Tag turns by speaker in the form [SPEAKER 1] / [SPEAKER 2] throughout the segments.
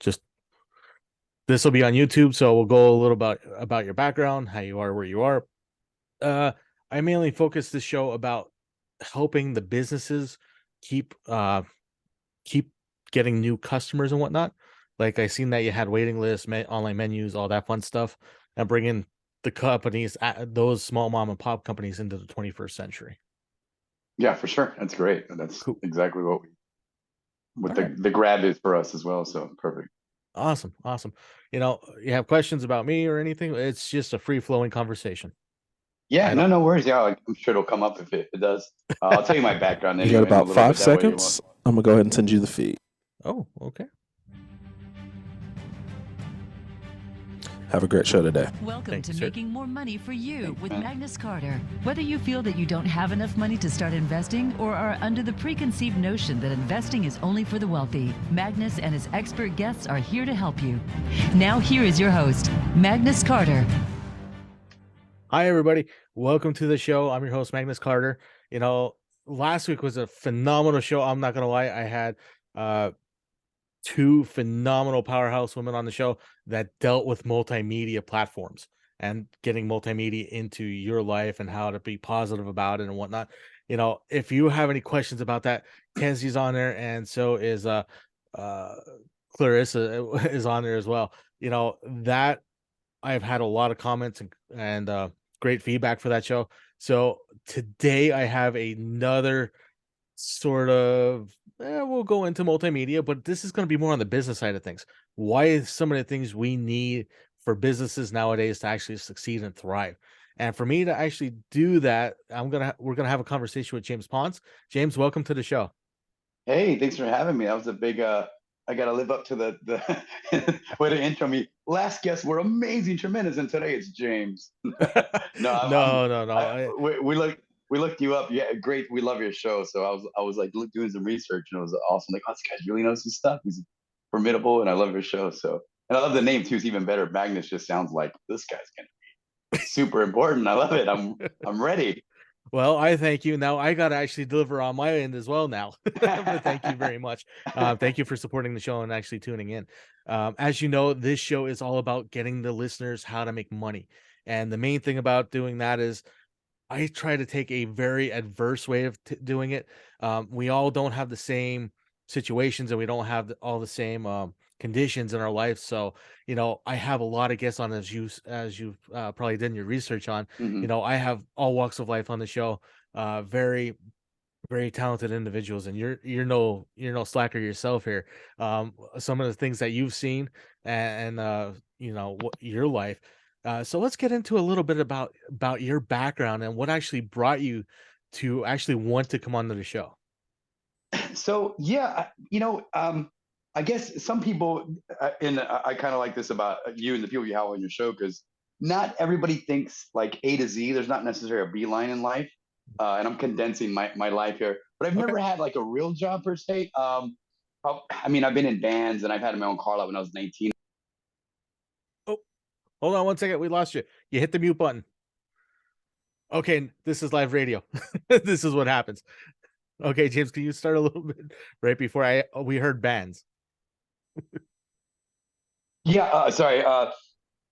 [SPEAKER 1] just this will be on YouTube, so we'll go a little about your background, how you are, where you are. Uh, I mainly focus this show about helping the businesses keep keep getting new customers and whatnot. Like I seen that you had waiting lists, online menus, all that fun stuff, and bringing the companies, those small mom and pop companies, into the 21st century.
[SPEAKER 2] Yeah, for sure. That's great. That's
[SPEAKER 1] Cool.
[SPEAKER 2] exactly what
[SPEAKER 1] All
[SPEAKER 2] the
[SPEAKER 1] right.
[SPEAKER 2] the grab is for us as well. So perfect.
[SPEAKER 1] Awesome. Awesome. You have questions about me or anything? It's just a free flowing conversation.
[SPEAKER 2] Yeah,
[SPEAKER 1] I don't.
[SPEAKER 2] no worries. Yeah, I'm sure it'll come up if it does. I'll tell you my background
[SPEAKER 3] You got
[SPEAKER 2] anyway in a
[SPEAKER 3] about
[SPEAKER 2] little
[SPEAKER 3] five
[SPEAKER 2] bit. That way you won't.
[SPEAKER 3] seconds. I'm gonna go ahead and send you the feed.
[SPEAKER 1] Oh, okay.
[SPEAKER 3] Have a great show today.
[SPEAKER 4] Welcome
[SPEAKER 1] Thank
[SPEAKER 4] to
[SPEAKER 1] you, sir.
[SPEAKER 4] Making More Money for You
[SPEAKER 2] Thanks,
[SPEAKER 4] with
[SPEAKER 2] man.
[SPEAKER 4] Magnus Carter. Whether you feel that you don't have enough money to start investing or are under the preconceived notion that investing is only for the wealthy, Magnus and his expert guests are here to help you. Now, here is your host, Magnus Carter.
[SPEAKER 1] Hi, everybody. Welcome to the show. I'm your host, Magnus Carter. Last week was a phenomenal show. I'm not gonna lie. I had two phenomenal powerhouse women on the show that dealt with multimedia platforms and getting multimedia into your life and how to be positive about it and whatnot. If you have any questions about that, Kenzie's on there, and so is uh Clarissa is on there as well. That I've had a lot of comments and great feedback for that show. So today I have another sort of we'll go into multimedia, but this is going to be more on the business side of things. Why is some of the things we need for businesses nowadays to actually succeed and thrive? And for me to actually do that, we're gonna have a conversation with James Ponce. James, welcome to the show.
[SPEAKER 2] Hey, thanks for having me. That was a big. I got to live up to the way to intro me. Last guests were amazing, tremendous, and today it's James. No,
[SPEAKER 1] No, no, no.
[SPEAKER 2] I we looked you up. Yeah, great. We love your show. So I was like doing some research, and it was awesome. Like, oh, this guy really knows his stuff. He's formidable, and I love your show. So, and I love the name too. It's even better. Magnus just sounds like this guy's gonna be super important. I love it. I'm ready.
[SPEAKER 1] Well, I thank you. Now I got to actually deliver on my end as well now. But thank you very much. Thank you for supporting the show and actually tuning in. As you know, this show is all about getting the listeners how to make money. And the main thing about doing that is I try to take a very adverse way of doing it. We all don't have the same situations, and we don't have all the same conditions in our life. So, I have a lot of guests on, as you probably did in your research on.
[SPEAKER 2] Hmm.
[SPEAKER 1] I have all walks of life on the show. Very very talented individuals, and you're no slacker yourself here. Some of the things that you've seen and what your life. So let's get into a little bit about your background and what actually brought you to actually want to come onto the show.
[SPEAKER 2] So yeah, I guess some people, and I kind of like this about you and the people you have on your show, because not everybody thinks like A to Z. There's not necessarily a B line in life, and I'm condensing my life here. But I've
[SPEAKER 1] Okay.
[SPEAKER 2] never had like a real job per se. I mean, I've been in bands and I've had my own car lot when I was 19.
[SPEAKER 1] Oh, hold on one second. We lost you. You hit the mute button. Okay, this is live radio. This is what happens. Okay, James, can you start a little bit right before we heard bands?
[SPEAKER 2] Yeah, sorry.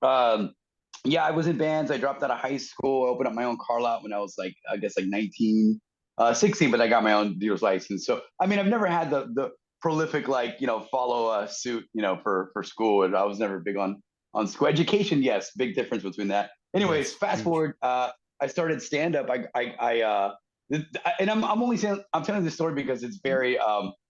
[SPEAKER 2] Um, yeah, I was in bands. I dropped out of high school. I opened up my own car lot when I was like, I guess like 19, 16, but I got my own dealer's license. So, I mean, I've never had the prolific, like, follow suit, for school. And I was never big on school education. Yes. Big difference between that. Anyways,
[SPEAKER 1] Yes,
[SPEAKER 2] fast
[SPEAKER 1] huge.
[SPEAKER 2] forward, I started stand up. And I'm only saying, I'm telling this story because it's very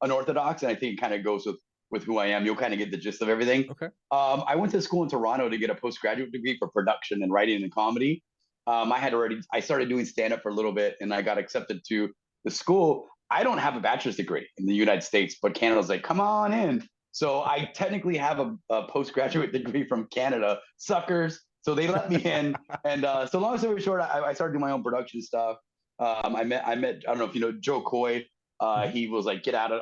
[SPEAKER 2] unorthodox. And I think it kind of goes with who I am. You'll kind of get the gist of everything.
[SPEAKER 1] Okay.
[SPEAKER 2] I went to school in Toronto to get a postgraduate degree for production and writing and comedy. I started doing stand up for a little bit and I got accepted to the school. I don't have a bachelor's degree in the United States, but Canada's like, come on in. So I technically have a postgraduate degree from Canada, suckers. So they let me in. And so long story short, I started doing my own production stuff. I met, I don't know if you know Joe Coy.
[SPEAKER 1] Mhm.
[SPEAKER 2] He was like, get out of,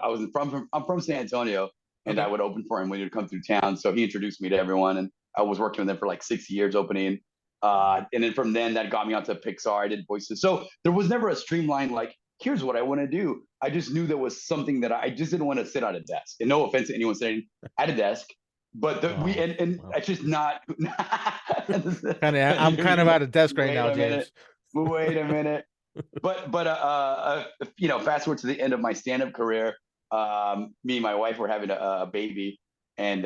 [SPEAKER 2] I'm from San Antonio and I
[SPEAKER 1] Okay.
[SPEAKER 2] would open for him when he would come through town. So he introduced me to everyone, and I was working with him for like 6 years opening. And then from then that got me onto Pixar. I did voices. So there was never a streamline like, here's what I want to do. I just knew there was something that I just didn't want to sit at a desk. And no offense to anyone sitting at a desk. but we
[SPEAKER 1] Oh,
[SPEAKER 2] and
[SPEAKER 1] well.
[SPEAKER 2] that's just not.
[SPEAKER 1] I'm kind of at a desk right
[SPEAKER 2] Wait
[SPEAKER 1] now,
[SPEAKER 2] a minute.
[SPEAKER 1] James.
[SPEAKER 2] Wait a minute. But fast forward to the end of my stand-up career. Me and my wife were having a baby, and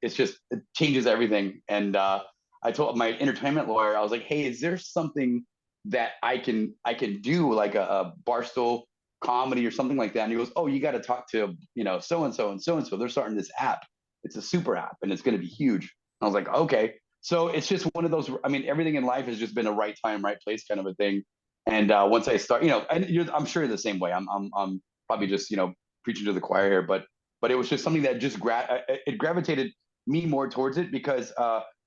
[SPEAKER 2] it's just it changes everything. And I told my entertainment lawyer, I was like, hey, is there something that I can do, like a Barstool comedy or something like that? And he goes, oh, you got to talk to so and so and so and so. They're starting this app. It's a super app, and it's going to be huge. I was like, okay. So it's just one of those. I mean, everything in life has just been a right time, right place kind of a thing. And once I start, and I'm sure you're the same way. I'm probably just preaching to the choir here, but it was just something that just it gravitated me more towards it because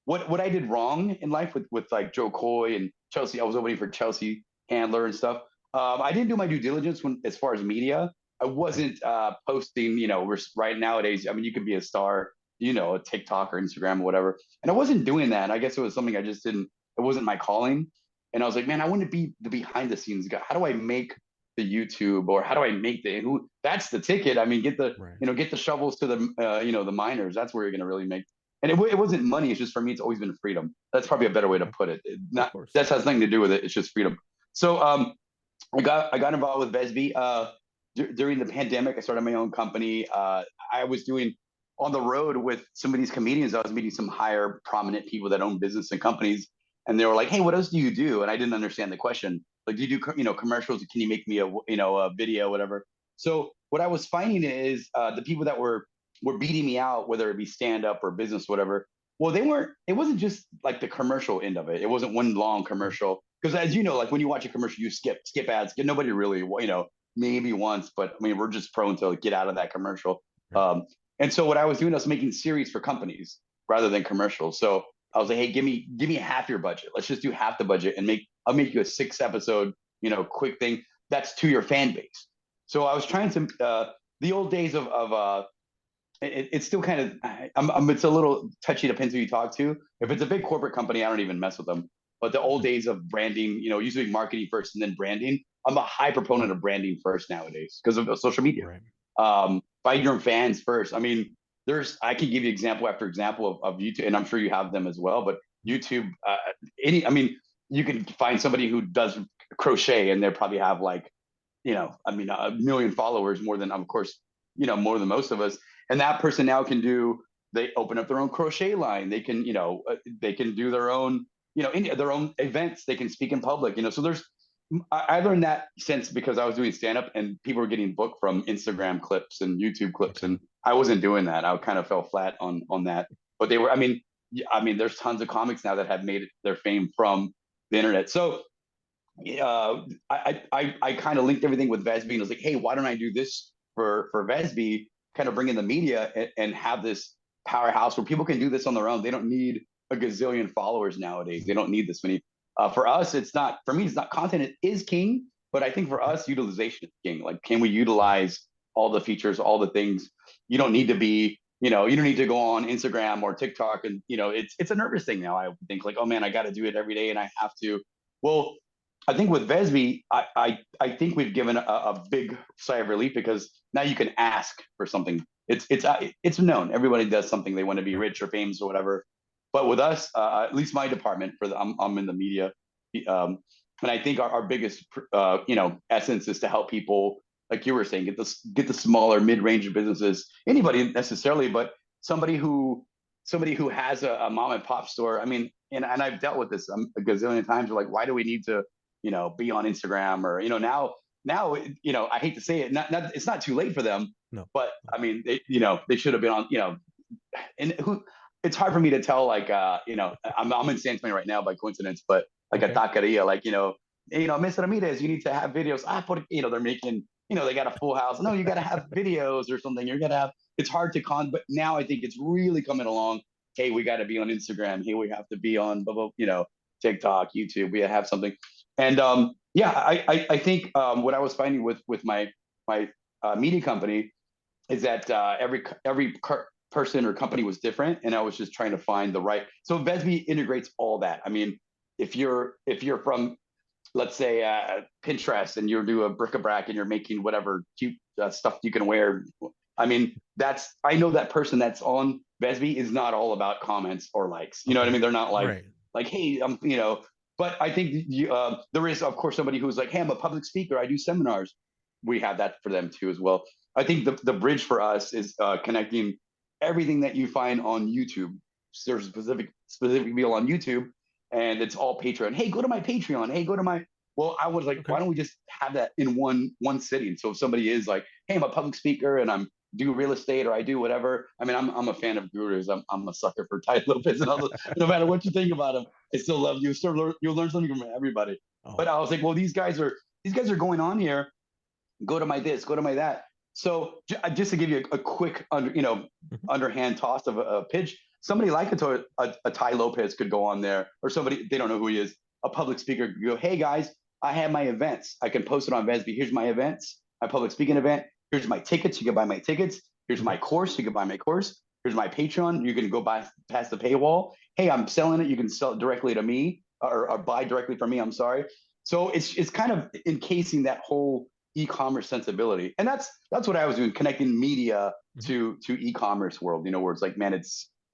[SPEAKER 2] what I did wrong in life with like Joe Coy and Chelsea, I was waiting for Chelsea Handler and stuff. I didn't do my due diligence as far as media. I wasn't posting. Right nowadays, I mean, you could be a star, a TikTok or Instagram or whatever, and I wasn't doing that. I guess it was something I just didn't. It wasn't my calling, and I was like, man, I want to be the behind the scenes guy. How do I make the YouTube, or how do I make the who? That's the ticket. I mean, get the
[SPEAKER 1] Right.
[SPEAKER 2] get the shovels to the the miners. That's where you're going to really make. And it wasn't money. It's just for me. It's always been freedom. That's probably a better way to
[SPEAKER 1] Okay.
[SPEAKER 2] put it.
[SPEAKER 1] Of
[SPEAKER 2] Not
[SPEAKER 1] course.
[SPEAKER 2] that has nothing to do with it. It's just freedom. So I got involved with Vesby during the pandemic. I started my own company. I was doing on the road with some of these comedians. I was meeting some higher prominent people that own business and companies, and they were like, "Hey, what else do you do?" And I didn't understand the question. Like, do you do commercials? Can you make me a video, whatever? So what I was finding is the people that were beating me out, whether it be stand up or business, whatever. Well, they weren't. It wasn't just like the commercial end of it. It wasn't one long commercial because, as you know, like when you watch a commercial, you skip ads. Nobody really, maybe once, but I mean, we're just prone to get out of that commercial.
[SPEAKER 1] Right.
[SPEAKER 2] And so what I was doing, I was making series for companies rather than commercials. So I was like, hey, give me half your budget. Let's just do half the budget and I'll make you a 6 episode, quick thing that's to your fan base. So I was trying to the old days of it's still kind of it's a little touchy, depends who you talk to. If it's a big corporate company, I don't even mess with them. But the old days of branding, usually marketing first and then branding. I'm a high proponent of branding first nowadays because of social media.
[SPEAKER 1] Right.
[SPEAKER 2] Find your fans first. I mean, I can give you example after example of YouTube, and I'm sure you have them as well. But YouTube, I mean, you can find somebody who does crochet, and they probably have like, I mean, 1 million followers, more than, of course, more than most of us. And that person now can do. They open up their own crochet line. They can, they can do their own, their own events. They can speak in public. So I learned that sense because I was doing stand up and people were getting booked from Instagram clips and YouTube clips,
[SPEAKER 1] Okay.
[SPEAKER 2] and I wasn't doing that. I kind of fell flat on that. But they were. I mean, there's tons of comics now that have made their fame from the internet. So I kind of linked everything with Vesby, and I was like, hey, why don't I do this for Vesby? Kind of bring in the media and have this powerhouse where people can do this on their own. They don't need a gazillion followers nowadays. They don't need this many. For us, it's not. For me, it's not content. It is king, but I think for us, utilization is king. Like, can we utilize all the features, all the things? You don't need to be. You don't need to go on Instagram or TikTok, and it's a nervous thing now. I think like, oh man, I got to do it every day, and I have to. Well, I think with Vesby, I think we've given a big sigh of relief because now you can ask for something. It's known. Everybody does something. They want to be
[SPEAKER 1] Right.
[SPEAKER 2] rich or famous or whatever. But with us, at least my department, I'm in the media, and I think our biggest essence is to help people, like you were saying, get the smaller mid range businesses. Anybody necessarily, but somebody who has a mom and pop store. I mean, and I've dealt with this a gazillion times. We're like, why do we need to be on Instagram or now I hate to say it, not it's not too late for them,
[SPEAKER 1] No.
[SPEAKER 2] but I mean they should have been on and who it's hard for me to tell like I'm in San Antonio right now by coincidence, but like a
[SPEAKER 1] Okay.
[SPEAKER 2] taqueria, like Miss Ramirez, you need to have videos. They're making they got a full house. No, you got to have videos or something. You're gonna have. It's hard to but now I think it's really coming along. Hey, we got to be on Instagram. Hey, we have to be on TikTok, YouTube. We have something, and yeah, I think what I was finding with my media company is that every person or company was different, and I was just trying to find the right. So Vesby integrates all that. I mean, if you're from, let's say, Pinterest, and you do a bric-a-brac and you're making whatever cute stuff you can wear, I mean, I know that person that's on Vesby is not all about comments or likes. You know what I
[SPEAKER 1] Okay.
[SPEAKER 2] mean? They're not
[SPEAKER 1] Right.
[SPEAKER 2] like, hey, but I think there is, of course, somebody who's like, hey, I'm a public speaker. I do seminars. We have that for them too as well. I think the bridge for us is connecting everything that you find on YouTube. There's specific video on YouTube, and it's all Patreon. Hey, go to my Patreon. Hey, go to my. Well, I was like,
[SPEAKER 1] Okay.
[SPEAKER 2] why don't we just have that in one sitting? So if somebody is like, hey, I'm a public speaker and I'm do real estate or I do whatever. I mean, I'm a fan of gurus. I'm a sucker for Tai Lopez and all those. No matter what you think about him, I still love you. You'll learn something from everybody.
[SPEAKER 1] Oh.
[SPEAKER 2] But I was like, well, these guys are going on here. Go to my this, go to my that. So just to give you a quick underhand toss of a pitch, somebody like a Tai Lopez could go on there, or somebody they don't know who he is, a public speaker could go, hey guys, I have my events. I can post it on Vesby. Here's my events, my public speaking event. Here's my tickets. You can buy my tickets. Here's my course. You can buy my course. Here's my Patreon. You can go buy past the paywall. Hey, I'm selling it. You can sell it directly to me or buy directly from me. I'm sorry. So it's kind of encasing that whole e-commerce sensibility, and that's what I was doing, connecting media to e-commerce world. Where it's like, man,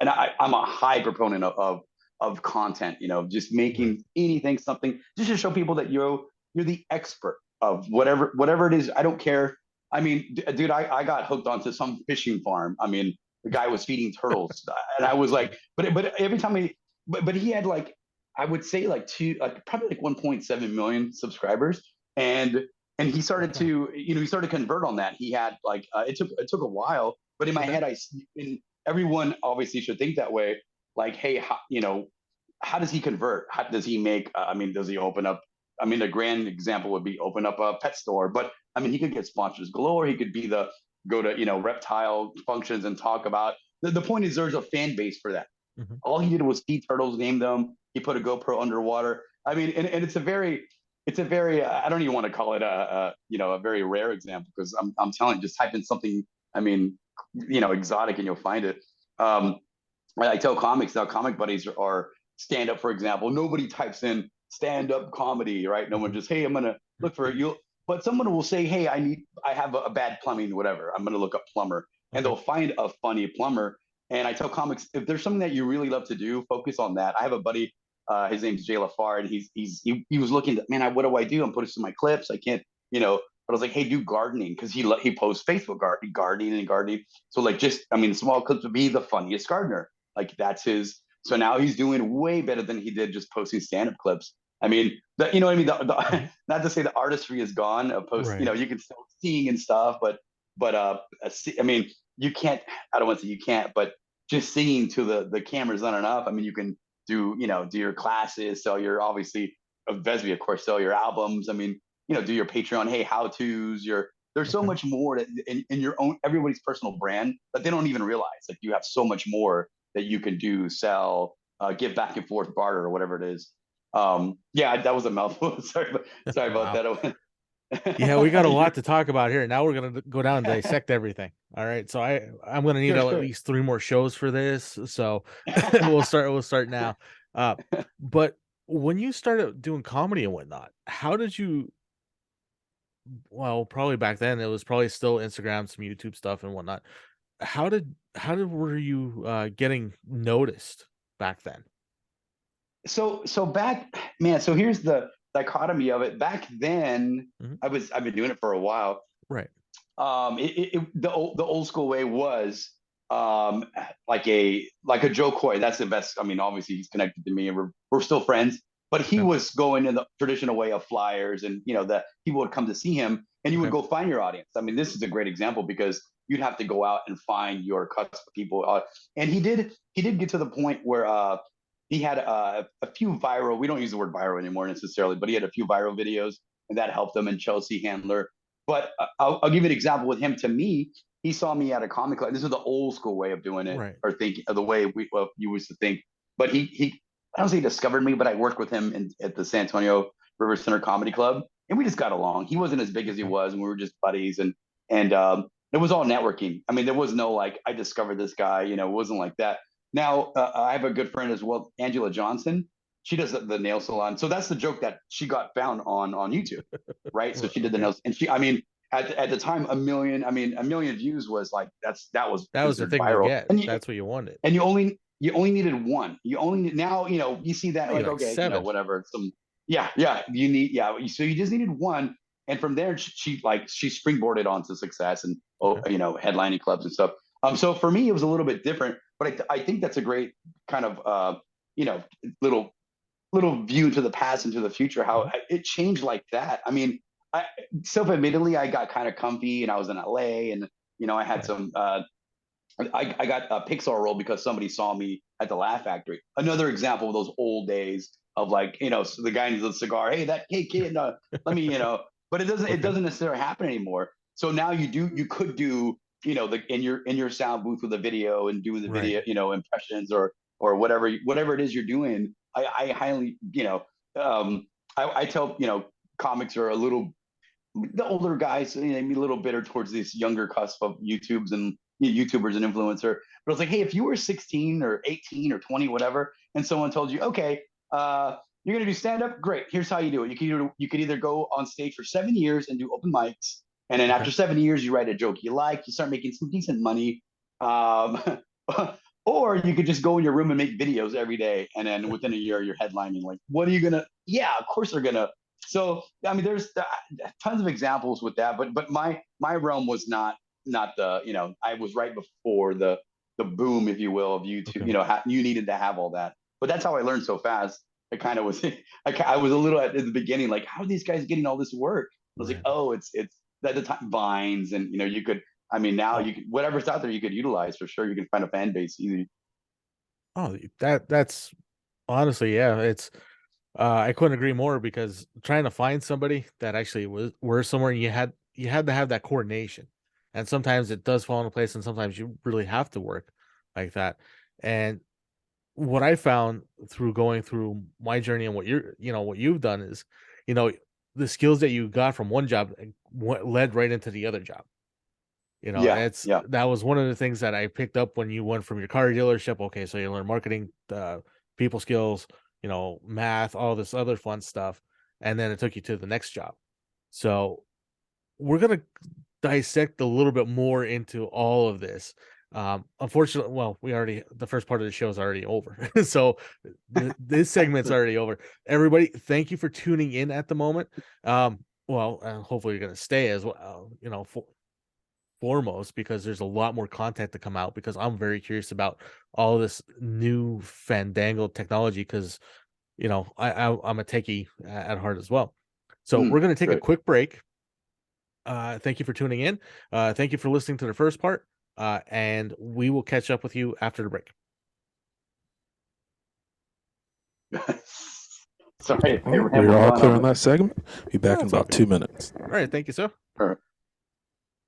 [SPEAKER 2] and I'm a high proponent of content. Just making anything something just to show people that you're the expert of whatever it is. I don't care. I mean, dude, I got hooked onto some fishing farm. I mean, the guy was feeding turtles, and I was like, but every time but he had like, I would say like probably like 1.7 million subscribers, and he started to he started to convert on that. He had like it took a while, but in my head, everyone obviously should think that way. Like, hey, how does he convert? How does he make? Does he open up? I mean, a grand example would be open up a pet store, but I mean, he could get sponsors galore. He could be go to reptile functions and talk about. The point is, there's a fan base for that. All he did was feed turtles, name them. He put a GoPro underwater. I mean, and it's a very I don't even want to call it a very rare example, because I'm telling you, just type in something. I mean, exotic, and you'll find it. I tell comics now, comic buddies are stand up, for example. Nobody types in stand up comedy, right? No one just, hey, I'm gonna look for you. But someone will say, hey, I have a bad plumbing, whatever. I'm gonna look up plumber, and they'll find a funny plumber. And I tell comics, if there's something that you really love to do, focus on that. I have a buddy, his name's Jay LaFar, and he was looking at, man, what do I do? I'm putting some of my clips. I can't, but I was like, hey, do gardening, because he posts Facebook gardening. So like, small clips would be the funniest gardener. Like, that's his. So now he's doing way better than he did just posting stand-up clips. I mean, you know what I mean? Not to say the artistry is gone. You can still sing and stuff, but I mean, you can't. I don't want to say you can't, but just singing to the camera is not enough. I mean, you can do your classes, sell your, obviously, Vesby, of course, sell your albums. I mean, do your Patreon. Hey, how tos. There's so much more that in your own, everybody's personal brand that they don't even realize. Like, you have so much more that you can do, sell, give back and forth, barter, or whatever it is. Yeah, that was a mouthful. Sorry about that.
[SPEAKER 1] Yeah, we got a lot to talk about here. Now we're gonna go down and dissect everything. All right, so I'm gonna need at least 3 more shows for this. So we'll start now. But when you started doing comedy and whatnot, how did you? Well, probably back then it was probably still Instagram, some YouTube stuff and whatnot. Were you getting noticed back then?
[SPEAKER 2] So back, man. So here's the dichotomy of it. Back then, I've been doing it for a while.
[SPEAKER 1] Right.
[SPEAKER 2] The old school way was like a Joe Coy. That's the best. I mean, obviously he's connected to me, and we're still friends. But he was going in the traditional way of flyers, and that people would come to see him, and you would go find your audience. I mean, this is a great example, because you'd have to go out and find your customer people. And he did get to the point where he had a few viral. We don't use the word viral anymore necessarily, but he had a few viral videos, and that helped him. And Chelsea Handler. But I'll give you an example with him. To me, he saw me at a comic club. This is the old school way of doing it, or thinking, the way you used to think. But he I don't say he discovered me, but I worked with him at the San Antonio River Center Comedy Club, and we just got along. He wasn't as big as he was, and we were just buddies, and it was all networking. I mean, there was no like, I discovered this guy, it wasn't like that. Now, I have a good friend as well, Angela Johnson. She does the nail salon. So that's the joke that she got found on YouTube, right? So she did the nails, and at the time, a million. I mean, a million views was like that was
[SPEAKER 1] That was the
[SPEAKER 2] considered
[SPEAKER 1] thing to
[SPEAKER 2] viral,
[SPEAKER 1] get.
[SPEAKER 2] and
[SPEAKER 1] That's what you wanted.
[SPEAKER 2] you only needed one. You only need, now you see that
[SPEAKER 1] Maybe
[SPEAKER 2] like
[SPEAKER 1] like
[SPEAKER 2] okay,
[SPEAKER 1] 7.
[SPEAKER 2] whatever. Yeah, you need so you just needed one, and from there she springboarded onto success and
[SPEAKER 1] Okay.
[SPEAKER 2] headlining clubs and stuff. So for me it was a little bit different, but I think that's a great kind of you know little view to the past and to the future, how
[SPEAKER 1] Mhm.
[SPEAKER 2] it changed like that. I mean, I self-admittedly I got kind of comfy and I was in LA, and I had
[SPEAKER 1] Right.
[SPEAKER 2] some I got a Pixar role because somebody saw me at the Laugh Factory. Another example of those old days of like, the guy needs a cigar. Hey kid, let me, but it
[SPEAKER 1] Okay.
[SPEAKER 2] doesn't necessarily happen anymore. So now you could do, in your sound booth with a video and doing the
[SPEAKER 1] Right.
[SPEAKER 2] video, impressions or whatever it is you're doing. I highly, I tell, comics are a little, the older guys, maybe a little bitter towards this younger cusp of YouTubes and YouTubers and influencer. But it's like, hey, if you were 16 or 18 or 20, whatever, and someone told you, okay, you're gonna do stand up, great. Here's how you do it. You could either go on stage for 7 years and do open mics, and then
[SPEAKER 1] Okay.
[SPEAKER 2] after 7 years, you write a joke you like, you start making some decent money. Um, or you could just go in your room and make videos every day, and then within a year, you're headlining. Like, what are you gonna? Yeah, of course they're gonna. So I mean, there's tons of examples with that, but my realm was not the I was right before the boom, if you will, of YouTube.
[SPEAKER 1] Okay.
[SPEAKER 2] You needed to have all that, but that's how I learned so fast. I kind of was I was a little at the beginning like, how are these guys getting all this work? I was like,
[SPEAKER 1] Right.
[SPEAKER 2] oh, it's at the time Vines, and you could. I mean, now
[SPEAKER 1] Oh.
[SPEAKER 2] you could, whatever's out there you could utilize for sure. You can find a fan base easy.
[SPEAKER 1] Oh, that's honestly, yeah. It's I couldn't agree more because trying to find somebody that actually were somewhere, and you had to have that coordination, and sometimes it does fall into place, and sometimes you really have to work like that. And what I found through going through my journey and what you've done is, you know, the skills that you got from one job what led right into the other job.
[SPEAKER 2] Yeah,
[SPEAKER 1] It's
[SPEAKER 2] yeah.
[SPEAKER 1] that was one of the things that I picked up when you went from your car dealership. Okay, so you learn marketing, people skills, math, all this other fun stuff, and then it took you to the next job. So we're gonna dissect a little bit more into all of this. Unfortunately, well, the first part of the show is already over, so this segment's already over. Everybody, thank you for tuning in at the moment. Well, hopefully you're gonna stay as well. Foremost, because there's a lot more content to come out, because I'm very curious about all this new fandangled technology, because I'm a techie at heart as well. So we're going to take a
[SPEAKER 2] Great.
[SPEAKER 1] quick break. Thank you for tuning in. Thank you for listening to the first part, and we will catch up with you after the break.
[SPEAKER 2] Sorry, I
[SPEAKER 3] Well, we're
[SPEAKER 2] rambled
[SPEAKER 3] all
[SPEAKER 2] on
[SPEAKER 3] clear
[SPEAKER 2] on
[SPEAKER 3] on that segment. Be
[SPEAKER 1] No,
[SPEAKER 3] back in
[SPEAKER 1] it's all
[SPEAKER 3] about
[SPEAKER 1] good.
[SPEAKER 3] 2 minutes.
[SPEAKER 1] All right, thank you, sir.
[SPEAKER 2] her.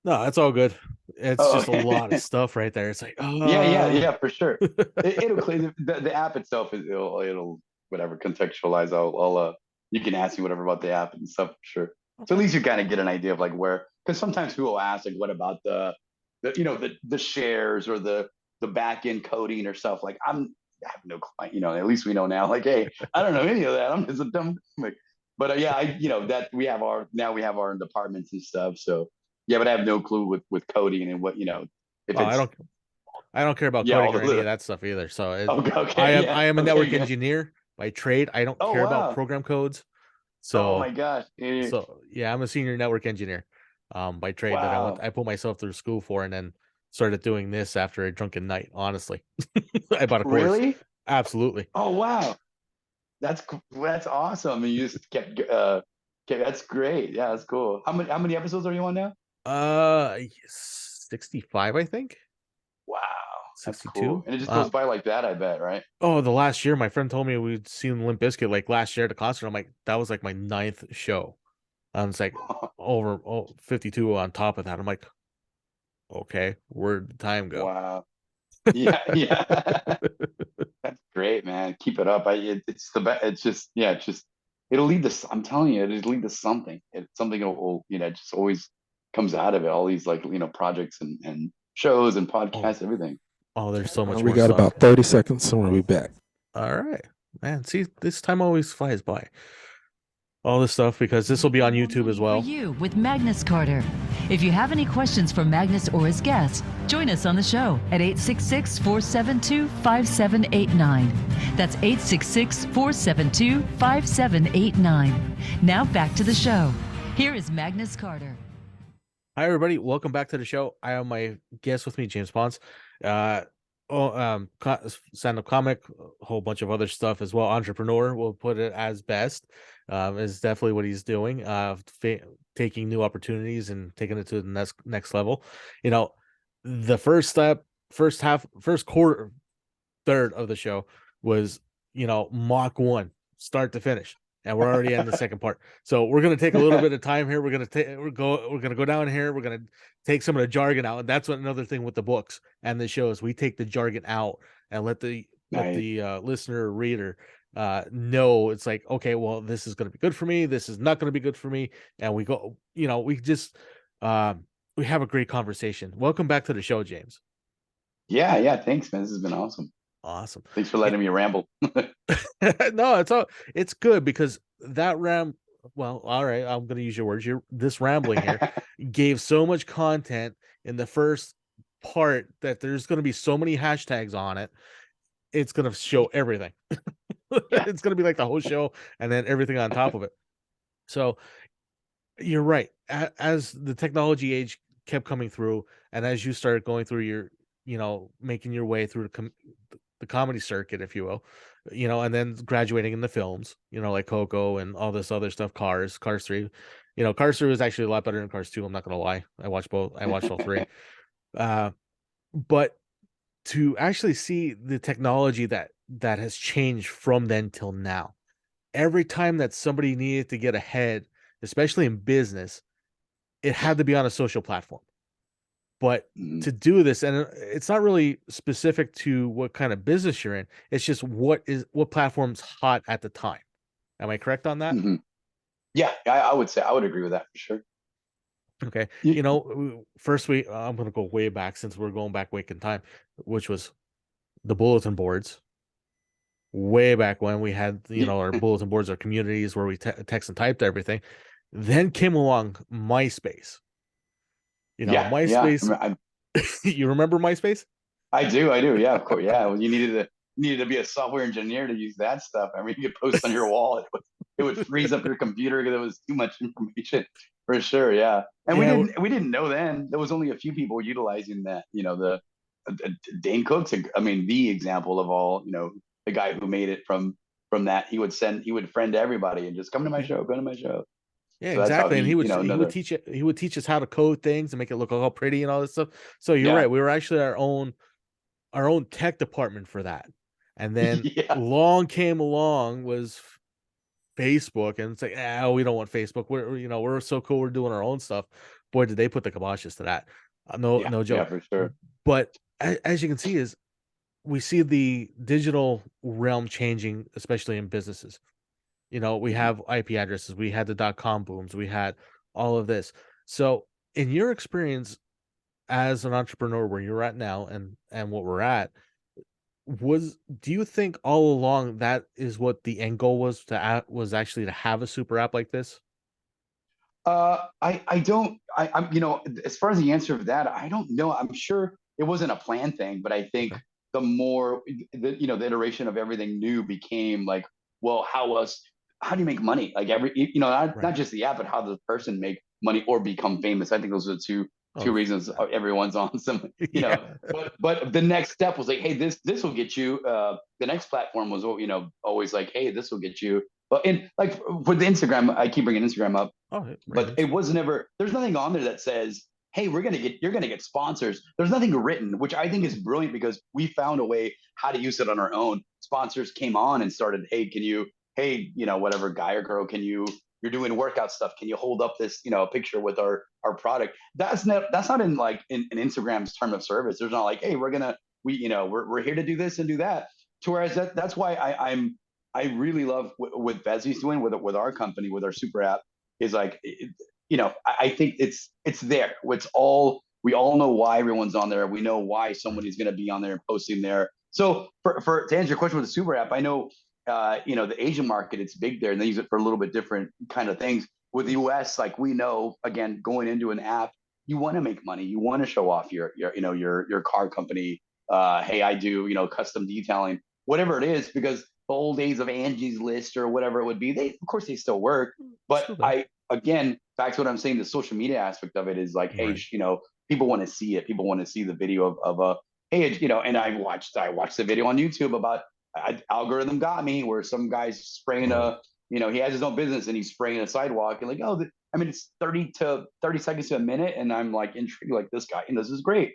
[SPEAKER 1] No, that's all good. It's
[SPEAKER 2] Oh,
[SPEAKER 1] just a lot of stuff right there. It's like,
[SPEAKER 2] yeah, for sure. It'll clear the app itself. It'll whatever contextualize. I'll you can ask me whatever about the app and stuff for sure. So at
[SPEAKER 1] okay.
[SPEAKER 2] least you kind of get an idea of like where, because sometimes people will ask like, what about the shares or the back end coding or stuff. Like I have no clue. At least we know now. Like, hey, I don't know any of that. I'm just a dumb comic. But yeah, that we have our departments and stuff. So yeah, but I have no clue with coding and what if
[SPEAKER 1] Oh, I
[SPEAKER 2] it's
[SPEAKER 1] don't I don't care about
[SPEAKER 2] yeah all
[SPEAKER 1] coding or any of
[SPEAKER 2] the
[SPEAKER 1] that stuff either. So
[SPEAKER 2] okay,
[SPEAKER 1] I
[SPEAKER 2] okay,
[SPEAKER 1] am
[SPEAKER 2] yeah,
[SPEAKER 1] I am a
[SPEAKER 2] okay,
[SPEAKER 1] network
[SPEAKER 2] good.
[SPEAKER 1] engineer by trade. I don't
[SPEAKER 2] Oh
[SPEAKER 1] care about
[SPEAKER 2] wow.
[SPEAKER 1] program codes.
[SPEAKER 2] Oh my
[SPEAKER 1] So
[SPEAKER 2] gosh.
[SPEAKER 1] yeah, I'm a senior network engineer by trade that
[SPEAKER 2] Wow.
[SPEAKER 1] I put myself through school for, and then started doing this after a drunken night, honestly. I bought a course.
[SPEAKER 2] Really?
[SPEAKER 1] Absolutely.
[SPEAKER 2] Oh wow. That's awesome. And you just that's great. Yeah, that's cool. How many episodes are you on now?
[SPEAKER 1] 65, I think.
[SPEAKER 2] Wow. That's cool.
[SPEAKER 1] 62.
[SPEAKER 2] And it just goes by like that, I bet, right?
[SPEAKER 1] Oh, the last year, my friend told me we'd seen Limp Bizkit like last year at a concert. I'm like, that was like my 9th show. It's like over 52 on top of that. I'm like, okay, where'd the time go?
[SPEAKER 2] Wow. Yeah, yeah. That's great, man. Keep it up. It's the best. It's just, yeah, it'll lead to, I'm telling you, it'll lead to something. Something will, just always comes out of it. All these like, projects and shows and
[SPEAKER 1] Oh,
[SPEAKER 2] podcasts, everything.
[SPEAKER 1] there's so much
[SPEAKER 3] We
[SPEAKER 1] more
[SPEAKER 3] got
[SPEAKER 1] stuff.
[SPEAKER 3] about 30 seconds, and we'll be back.
[SPEAKER 1] All right, man. See, this time always flies by. All this stuff, because this will be on YouTube as
[SPEAKER 4] For
[SPEAKER 1] well.
[SPEAKER 4] you with Magnus Carter. If you have any questions for Magnus or his guests, join us on the show at 866-472-5789. That's 866-472-5789. Now back to the show. Here is Magnus Carter.
[SPEAKER 1] Hi, everybody. Welcome back to the show. I have my guest with me, James Ponce. Stand-up comic, a whole bunch of other stuff as well. Entrepreneur, we'll put it as best. Is definitely what he's doing. Taking new opportunities and taking it to the next level. You know, the first quarter, third of the show was, Mach 1, start to finish. And we're already in the second part. So we're going to take a little bit of time here. We're going to go down here. We're going to take some of the jargon out. And that's another thing with the books and the shows. We take the jargon out and let the listener or reader know it's like, okay, well, this is going to be good for me. This is not going to be good for me. And we go, we just we have a great conversation. Welcome back to the show, James.
[SPEAKER 2] Yeah. Thanks, man. This has been awesome.
[SPEAKER 1] Awesome.
[SPEAKER 2] Thanks for letting me ramble.
[SPEAKER 1] No, it's good because that well, all right, I'm going to use your words. This rambling here gave so much content in the first part that there's going to be so many hashtags on it. It's going to show everything. It's going to be like the whole show and then everything on top of it. So you're right. As the technology age kept coming through and as you started going through your, making your way through the comedy circuit, if you will, and then graduating in the films, like Coco and all this other stuff, Cars 3. Cars 3 was actually a lot better than Cars 2. I'm not going to lie. I watched both. I watched all three. But to actually see the technology that has changed from then till now, every time that somebody needed to get ahead, especially in business, it had to be on a social platform. But to do this, and it's not really specific to what kind of business you're in. It's just what platform's hot at the time. Am I correct on that?
[SPEAKER 2] Mm-hmm. Yeah, I would say I would agree with that for sure.
[SPEAKER 1] Okay. First I'm going to go way back since we're going back in time, which was the bulletin boards. Way back when we had, our bulletin boards, our communities where we text and typed everything. Then came along MySpace. MySpace.
[SPEAKER 2] Yeah.
[SPEAKER 1] You remember MySpace?
[SPEAKER 2] I do. Yeah, of course. Yeah. Well, you needed to be a software engineer to use that stuff. I mean, you could post on your wall. It would freeze up your computer because it was too much information for sure. Yeah. And we didn't know then. There was only a few people utilizing that. The Dane Cook's, I mean, the example of all, the guy who made it from that. He would friend everybody and just come to my show, go to my show.
[SPEAKER 1] Yeah, so exactly. And he would teach us how to code things and make it look all pretty and all this stuff. So you're right. We were actually our own tech department for that. And then came along was Facebook, and it's like, we don't want Facebook. We're so cool. We're doing our own stuff. Boy, did they put the kibosh to that. No joke.
[SPEAKER 2] Yeah, for sure.
[SPEAKER 1] But as you can see, we see the digital realm changing, especially in businesses. We have IP addresses, we had the .com booms, we had all of this. So in your experience as an entrepreneur where you're at now and what we're at, do you think all along that is what the end goal was actually to have a super app like this?
[SPEAKER 2] I'm as far as the answer of that, I don't know. I'm sure it wasn't a plan thing, but I think the more the iteration of everything new became like, well, how do you make money? Like not just the app, but how does the person make money or become famous? I think those are the two reasons everyone's on some, but the next step was like, hey, this will get you, the next platform was, always like, hey, this will get you. But in like with the Instagram, I keep bringing Instagram up, but it was never, there's nothing on there that says, hey, you're going to get sponsors. There's nothing written, which I think is brilliant because we found a way how to use it on our own. Sponsors came on and started, hey, whatever guy or girl, you're doing workout stuff. Can you hold up this, picture with our product? That's not in like in Instagram's term of service. There's not like, hey, we're here to do this and do that. To whereas that's why I really love what Bezzy's doing with our company, with our super app is like, I think it's there. We all know why everyone's on there. We know why somebody's going to be on there and posting there. So to answer your question with the super app, I know, the Asian market, it's big there and they use it for a little bit different kind of things. With the US, like we know, again, going into an app, you want to make money. You want to show off your car company. Hey, I do, custom detailing, whatever it is, because the old days of Angie's List or whatever it would be, of course they still work. But
[SPEAKER 1] Still does.
[SPEAKER 2] again, back to what I'm saying, the social media aspect of it is like, hey,
[SPEAKER 1] Right.
[SPEAKER 2] people want to see it. People want to see the video of a, hey, and I watched the video on YouTube about algorithm got me, where some guy's spraying
[SPEAKER 1] Oh,
[SPEAKER 2] he has his own business and he's spraying a sidewalk, and like, oh, I mean, it's 30 seconds to a minute, and I'm like intrigued, like this guy, and this is great.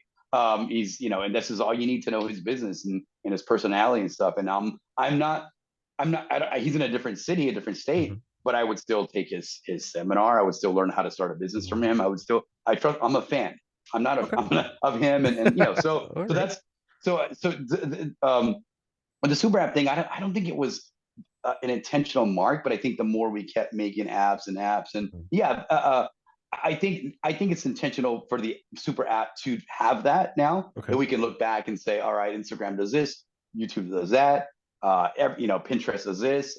[SPEAKER 2] He's, and this is all you need to know his business and his personality and stuff. And he's in a different city, a different state,
[SPEAKER 1] mhm.
[SPEAKER 2] but I would still take his seminar. I would still learn how to start a business from him.
[SPEAKER 1] Right.
[SPEAKER 2] I trust, I'm a fan.
[SPEAKER 1] Okay.
[SPEAKER 2] I'm not of him. And,
[SPEAKER 1] All right.
[SPEAKER 2] that's, with the super app thing, I don't think it was an intentional mark, but I think the more we kept making apps and apps, and
[SPEAKER 1] Mm.
[SPEAKER 2] yeah, I think it's intentional for the super app to have that now,
[SPEAKER 1] Okay.
[SPEAKER 2] that we can look back and say, all right, Instagram does this, YouTube does that, Pinterest does this,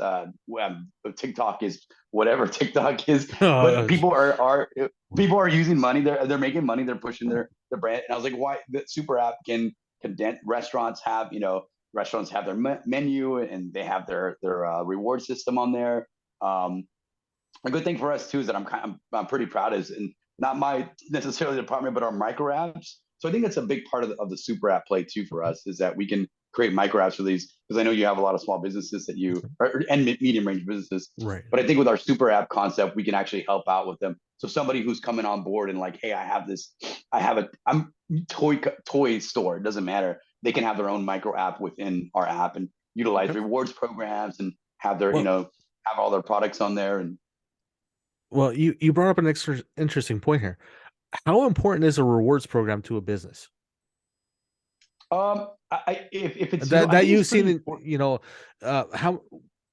[SPEAKER 2] TikTok is whatever TikTok is, but people are using money, they're making money, they're pushing their brand, and I was like, why the super app can condense restaurants have their menu, and they have their reward system on there. A good thing for us too is that I'm pretty proud is, and not my necessarily department, but our micro apps. So I think that's a big part of the super app play too for us, is that we can create micro apps for these, because I know you have a lot of small businesses and medium range businesses.
[SPEAKER 1] Right.
[SPEAKER 2] But I think with our super app concept, we can actually help out with them. So somebody who's coming on board and like, hey, I'm toy store. It doesn't matter. They can have their own micro app within our app and utilize
[SPEAKER 1] Okay.
[SPEAKER 2] rewards programs and have their,
[SPEAKER 1] Well,
[SPEAKER 2] have all their products on there. And
[SPEAKER 1] you brought up an interesting point here. How important is a rewards program to a business?
[SPEAKER 2] if it's
[SPEAKER 1] That
[SPEAKER 2] I think
[SPEAKER 1] you've
[SPEAKER 2] it's
[SPEAKER 1] seen
[SPEAKER 2] pretty
[SPEAKER 1] in,
[SPEAKER 2] important.
[SPEAKER 1] how,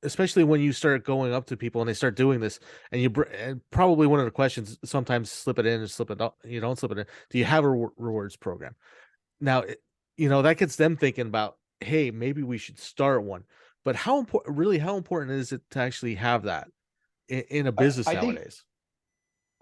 [SPEAKER 1] especially when you start going up to people and they start doing this, and and probably one of the questions sometimes slip it in and slip it out, you don't slip it in. Do you have a rewards program? Now, that gets them thinking about, hey, maybe we should start one. But how important is it to actually have that in a business
[SPEAKER 2] I think
[SPEAKER 1] nowadays?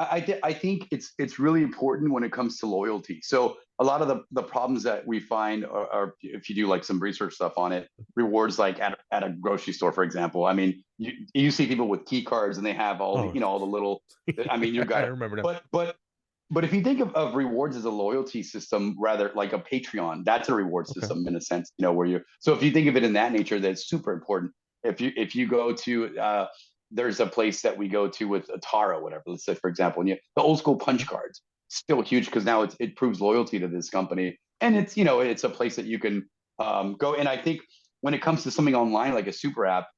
[SPEAKER 2] I think it's really important when it comes to loyalty. So a lot of the problems that we find are, if you do like some research stuff on it, rewards like at a grocery store, for example. I mean, you see people with key cards and they have all the
[SPEAKER 1] Oh,
[SPEAKER 2] all the little. I mean, you
[SPEAKER 1] I
[SPEAKER 2] got it.
[SPEAKER 1] remember them.
[SPEAKER 2] But if you think of rewards as a loyalty system, rather like a Patreon, that's a reward
[SPEAKER 1] Okay.
[SPEAKER 2] system in a sense, where so if you think of it in that nature, that's super important. If you go to there's a place that we go to with a Taro, whatever, let's say, for example, and the old school punch cards, still huge, because now it proves loyalty to this company. And it's a place that you can go. And I think when it comes to something online, like a super app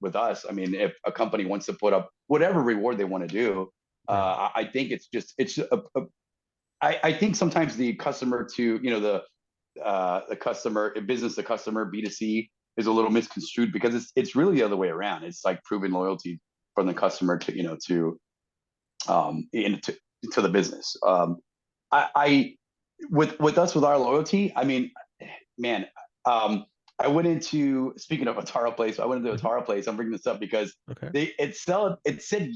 [SPEAKER 2] with us, I mean, if a company wants to put up whatever reward they want to do,
[SPEAKER 1] Right.
[SPEAKER 2] I think I think sometimes the customer to, the customer business, the customer B2C is a little misconstrued, because it's really the other way around. It's like proving loyalty from the customer to, to the business. I with us, with our loyalty, I mean, man, I went into, speaking of a Taro place, I went into a
[SPEAKER 1] Mhm.
[SPEAKER 2] Taro place. I'm bringing this up because
[SPEAKER 1] Okay.
[SPEAKER 2] it said,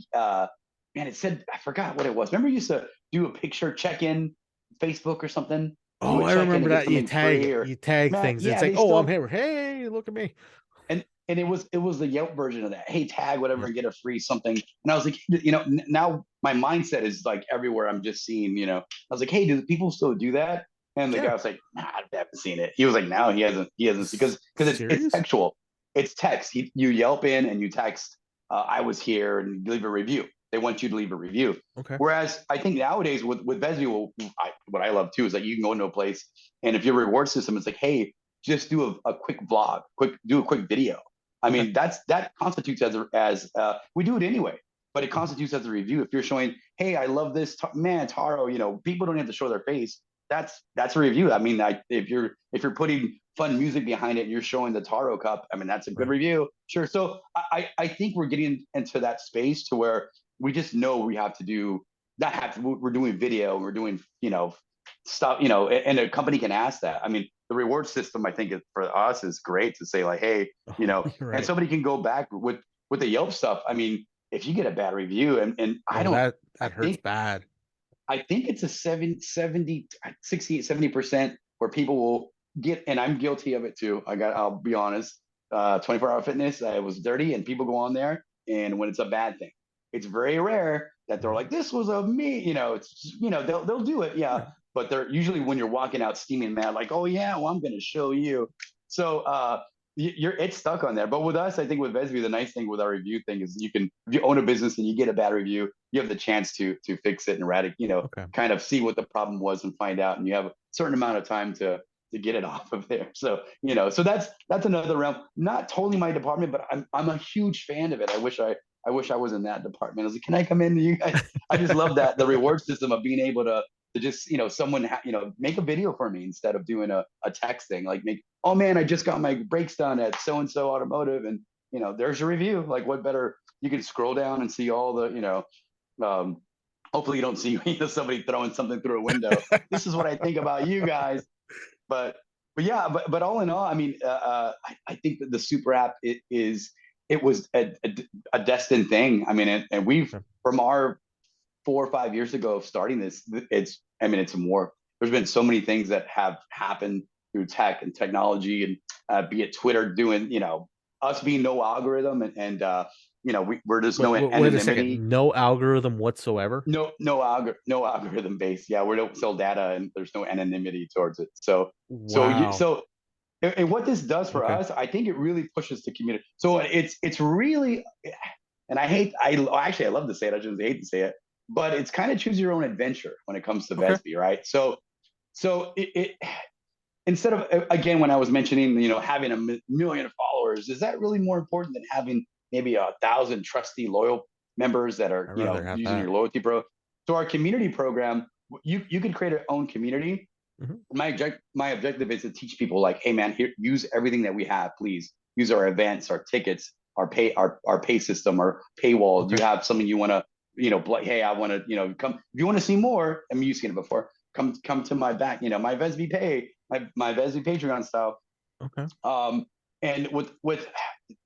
[SPEAKER 2] man, it said, I forgot what it was. Remember, you used to do a picture check-in, Facebook or something, do
[SPEAKER 1] Oh,
[SPEAKER 2] a
[SPEAKER 1] I
[SPEAKER 2] check-in to
[SPEAKER 1] remember
[SPEAKER 2] get
[SPEAKER 1] that.
[SPEAKER 2] something free, or
[SPEAKER 1] You tag
[SPEAKER 2] man,
[SPEAKER 1] things. It's
[SPEAKER 2] yeah,
[SPEAKER 1] like,
[SPEAKER 2] they
[SPEAKER 1] oh, I'm
[SPEAKER 2] still,
[SPEAKER 1] here. Hey, look at me.
[SPEAKER 2] and it was the Yelp version of that. Hey, tag whatever
[SPEAKER 1] Yeah.
[SPEAKER 2] and get a free something. And I was like, now my mindset is like everywhere I'm just seeing, I was like, hey, do people still do that? And the
[SPEAKER 1] Yeah.
[SPEAKER 2] guy was like, nah, I haven't seen it. He was like, no, he hasn't, because it's
[SPEAKER 1] Serious?
[SPEAKER 2] textual. It's text. You Yelp in and you text, I was here, and leave a review. They want you to leave a review.
[SPEAKER 1] Okay.
[SPEAKER 2] Whereas I think nowadays with Vesview, what I love too is that you can go into a place, and if your reward system is like, hey, just do a quick vlog, do a quick video. I
[SPEAKER 1] Okay.
[SPEAKER 2] mean, that constitutes as we do it anyway, but it constitutes as a review. If you're showing, hey, I love this, man, Taro, people don't have to show their face. That's a review. I mean, if you're putting fun music behind it and you're showing the Taro cup, I mean, that's a good
[SPEAKER 1] Right.
[SPEAKER 2] review. Sure. So I think we're getting into that space to where we just know we have to do not have to, we're doing video, and we're doing, stuff, and a company can ask that. I mean, the reward system, I think for us is great to say like, hey,
[SPEAKER 1] You're
[SPEAKER 2] and
[SPEAKER 1] right.
[SPEAKER 2] somebody can go back with the Yelp stuff. I mean, if you get a bad review, and I
[SPEAKER 1] Oh,
[SPEAKER 2] don't,
[SPEAKER 1] that
[SPEAKER 2] I
[SPEAKER 1] hurts
[SPEAKER 2] think
[SPEAKER 1] bad.
[SPEAKER 2] I think it's a 68, 70% where people will get, and I'm guilty of it too. I'll be honest. 24-hour fitness, it was dirty, and people go on there, and when it's a bad thing, it's very rare that they're like, "This was a me," It's just, they'll do it, yeah.
[SPEAKER 1] Yeah.
[SPEAKER 2] But they're usually when you're walking out steaming mad, like, "Oh yeah, well I'm going to show you." So it's stuck on there. But with us, I think with Vesby, the nice thing with our review thing is you can, if you own a business and you get a bad review, you have the chance to fix it and eradicate,
[SPEAKER 1] Okay.
[SPEAKER 2] kind of see what the problem was and find out, and you have a certain amount of time to get it off of there. So so that's another realm. Not totally my department, but I'm a huge fan of it. I wish I was in that department. I was like, can I come in? You guys, I just love that the reward system of being able to just someone make a video for me instead of doing a text thing. Like oh man, I just got my brakes done at so and so automotive, and there's your review. Like what better? You can scroll down and see all the um, hopefully you don't see somebody throwing something through a window. This is what I think about you guys. But yeah, but all in all, I mean, I think that the super app it was a destined thing. I mean, and we've
[SPEAKER 1] Okay.
[SPEAKER 2] from our 4 or 5 years ago of starting this, it's more. There's been so many things that have happened through tech and technology, and be it Twitter doing, us being no algorithm, and we're just no
[SPEAKER 1] Wait a
[SPEAKER 2] anonymity.
[SPEAKER 1] second. No algorithm whatsoever?
[SPEAKER 2] No algorithm based. Yeah, we don't sell data, and there's no anonymity towards it. So so you
[SPEAKER 1] Wow.
[SPEAKER 2] so and what this does for
[SPEAKER 1] Okay.
[SPEAKER 2] us, I think it really pushes the community. So it's really, and I love to say it. I just hate to say it, but it's kind of choose your own adventure when it comes to
[SPEAKER 1] Okay.
[SPEAKER 2] Vesby, right? So it instead of, again, when I was mentioning having a million followers, is that really more important than having maybe 1,000 trusty loyal members that are
[SPEAKER 1] I'd rather have
[SPEAKER 2] using
[SPEAKER 1] that.
[SPEAKER 2] your loyalty pro? So our community program, you can create your own community.
[SPEAKER 1] Mhm.
[SPEAKER 2] My objective is to teach people, like, hey man, here, use everything that we have, please use our events, our tickets, our pay system, our paywall. Do
[SPEAKER 1] Okay.
[SPEAKER 2] you have something you want to hey, I want to come, if you want to see more, I mean, you've seen it before, come to my back, my Vesby pay, my Vesby Patreon style.
[SPEAKER 1] Okay.
[SPEAKER 2] And with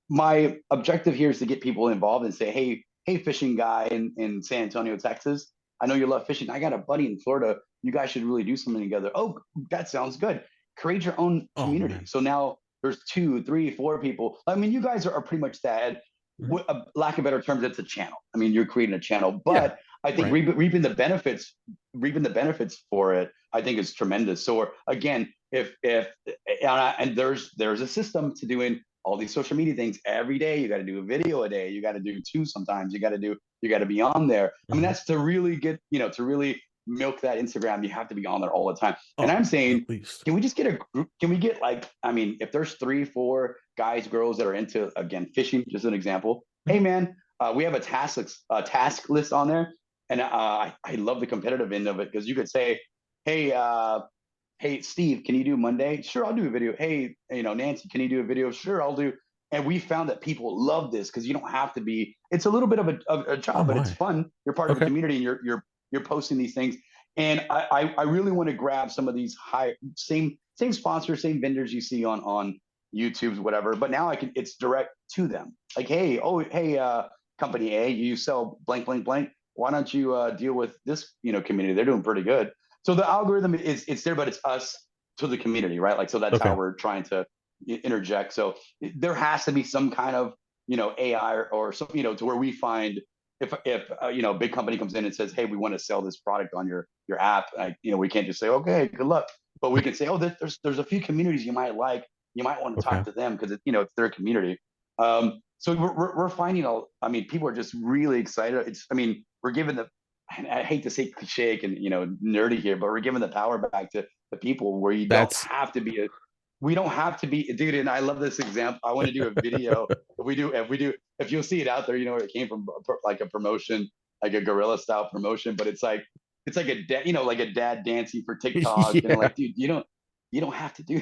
[SPEAKER 2] my objective here is to get people involved and say, hey, fishing guy in San Antonio, Texas, I know you love fishing. I got a buddy in Florida. You guys should really do something together. Oh, that sounds good. Create your own
[SPEAKER 1] Oh
[SPEAKER 2] community.
[SPEAKER 1] man.
[SPEAKER 2] So now there's 2, 3, 4 people. I mean, you guys are pretty much that.
[SPEAKER 1] Mhm.
[SPEAKER 2] Lack of better terms, it's a channel. I mean, you're creating a channel,
[SPEAKER 1] Yeah.
[SPEAKER 2] but I think
[SPEAKER 1] Right.
[SPEAKER 2] reaping the benefits for it, I think is tremendous. So again, if and there's a system to doing all these social media things every day. You got to do a video a day. You got to do two sometimes. You got to be on there. I mean,
[SPEAKER 1] Mhm.
[SPEAKER 2] that's to really get, to really milk that Instagram. You have to be on there all the time. And
[SPEAKER 1] Oh,
[SPEAKER 2] I'm saying,
[SPEAKER 1] at least.
[SPEAKER 2] can we just get a group? Can we get, like, I mean, if there's 3, 4 guys, girls that are into, again, fishing, just an example.
[SPEAKER 1] Mhm.
[SPEAKER 2] Hey man, we have a task list on there, and I love the competitive end of it, because you could say, hey, hey Steve, can you do Monday? Sure, I'll do a video. Hey, Nancy, can you do a video? Sure, I'll do. And we found that people love this because you don't have to be. It's a little bit of a
[SPEAKER 1] Oh
[SPEAKER 2] job, but it's
[SPEAKER 1] my.
[SPEAKER 2] fun. You're part of a
[SPEAKER 1] Okay.
[SPEAKER 2] community, and you're posting these things. And I really want to grab some of these same sponsors, same vendors you see on YouTube's, whatever. But now it's direct to them. Like, hey, company A, you sell blank blank blank. Why don't you deal with this community? They're doing pretty good. So the algorithm is, it's there, but it's us to the community, right? Like, so that's how
[SPEAKER 1] Okay.
[SPEAKER 2] we're trying to interject. So there has to be some kind of AI, or some, to where we find, if a big company comes in and says, hey, we want to sell this product on your app, we can't just say, okay, good luck, but we can say, oh, there's a few communities you might like, you might want to
[SPEAKER 1] Okay.
[SPEAKER 2] talk to them, because it's their community. So we're finding I mean, people are just really excited. I mean, we're giving I hate to say cliche and nerdy here, but we're giving the power back to the people, where
[SPEAKER 1] That's
[SPEAKER 2] we don't have to be, dude. And I love this example. I want to do a video. If you'll see it out there, where it came from, like a promotion, like a guerrilla style promotion, but it's like a dad, like a dad dancing for TikTok,
[SPEAKER 1] yeah.
[SPEAKER 2] like, dude, you don't have to do,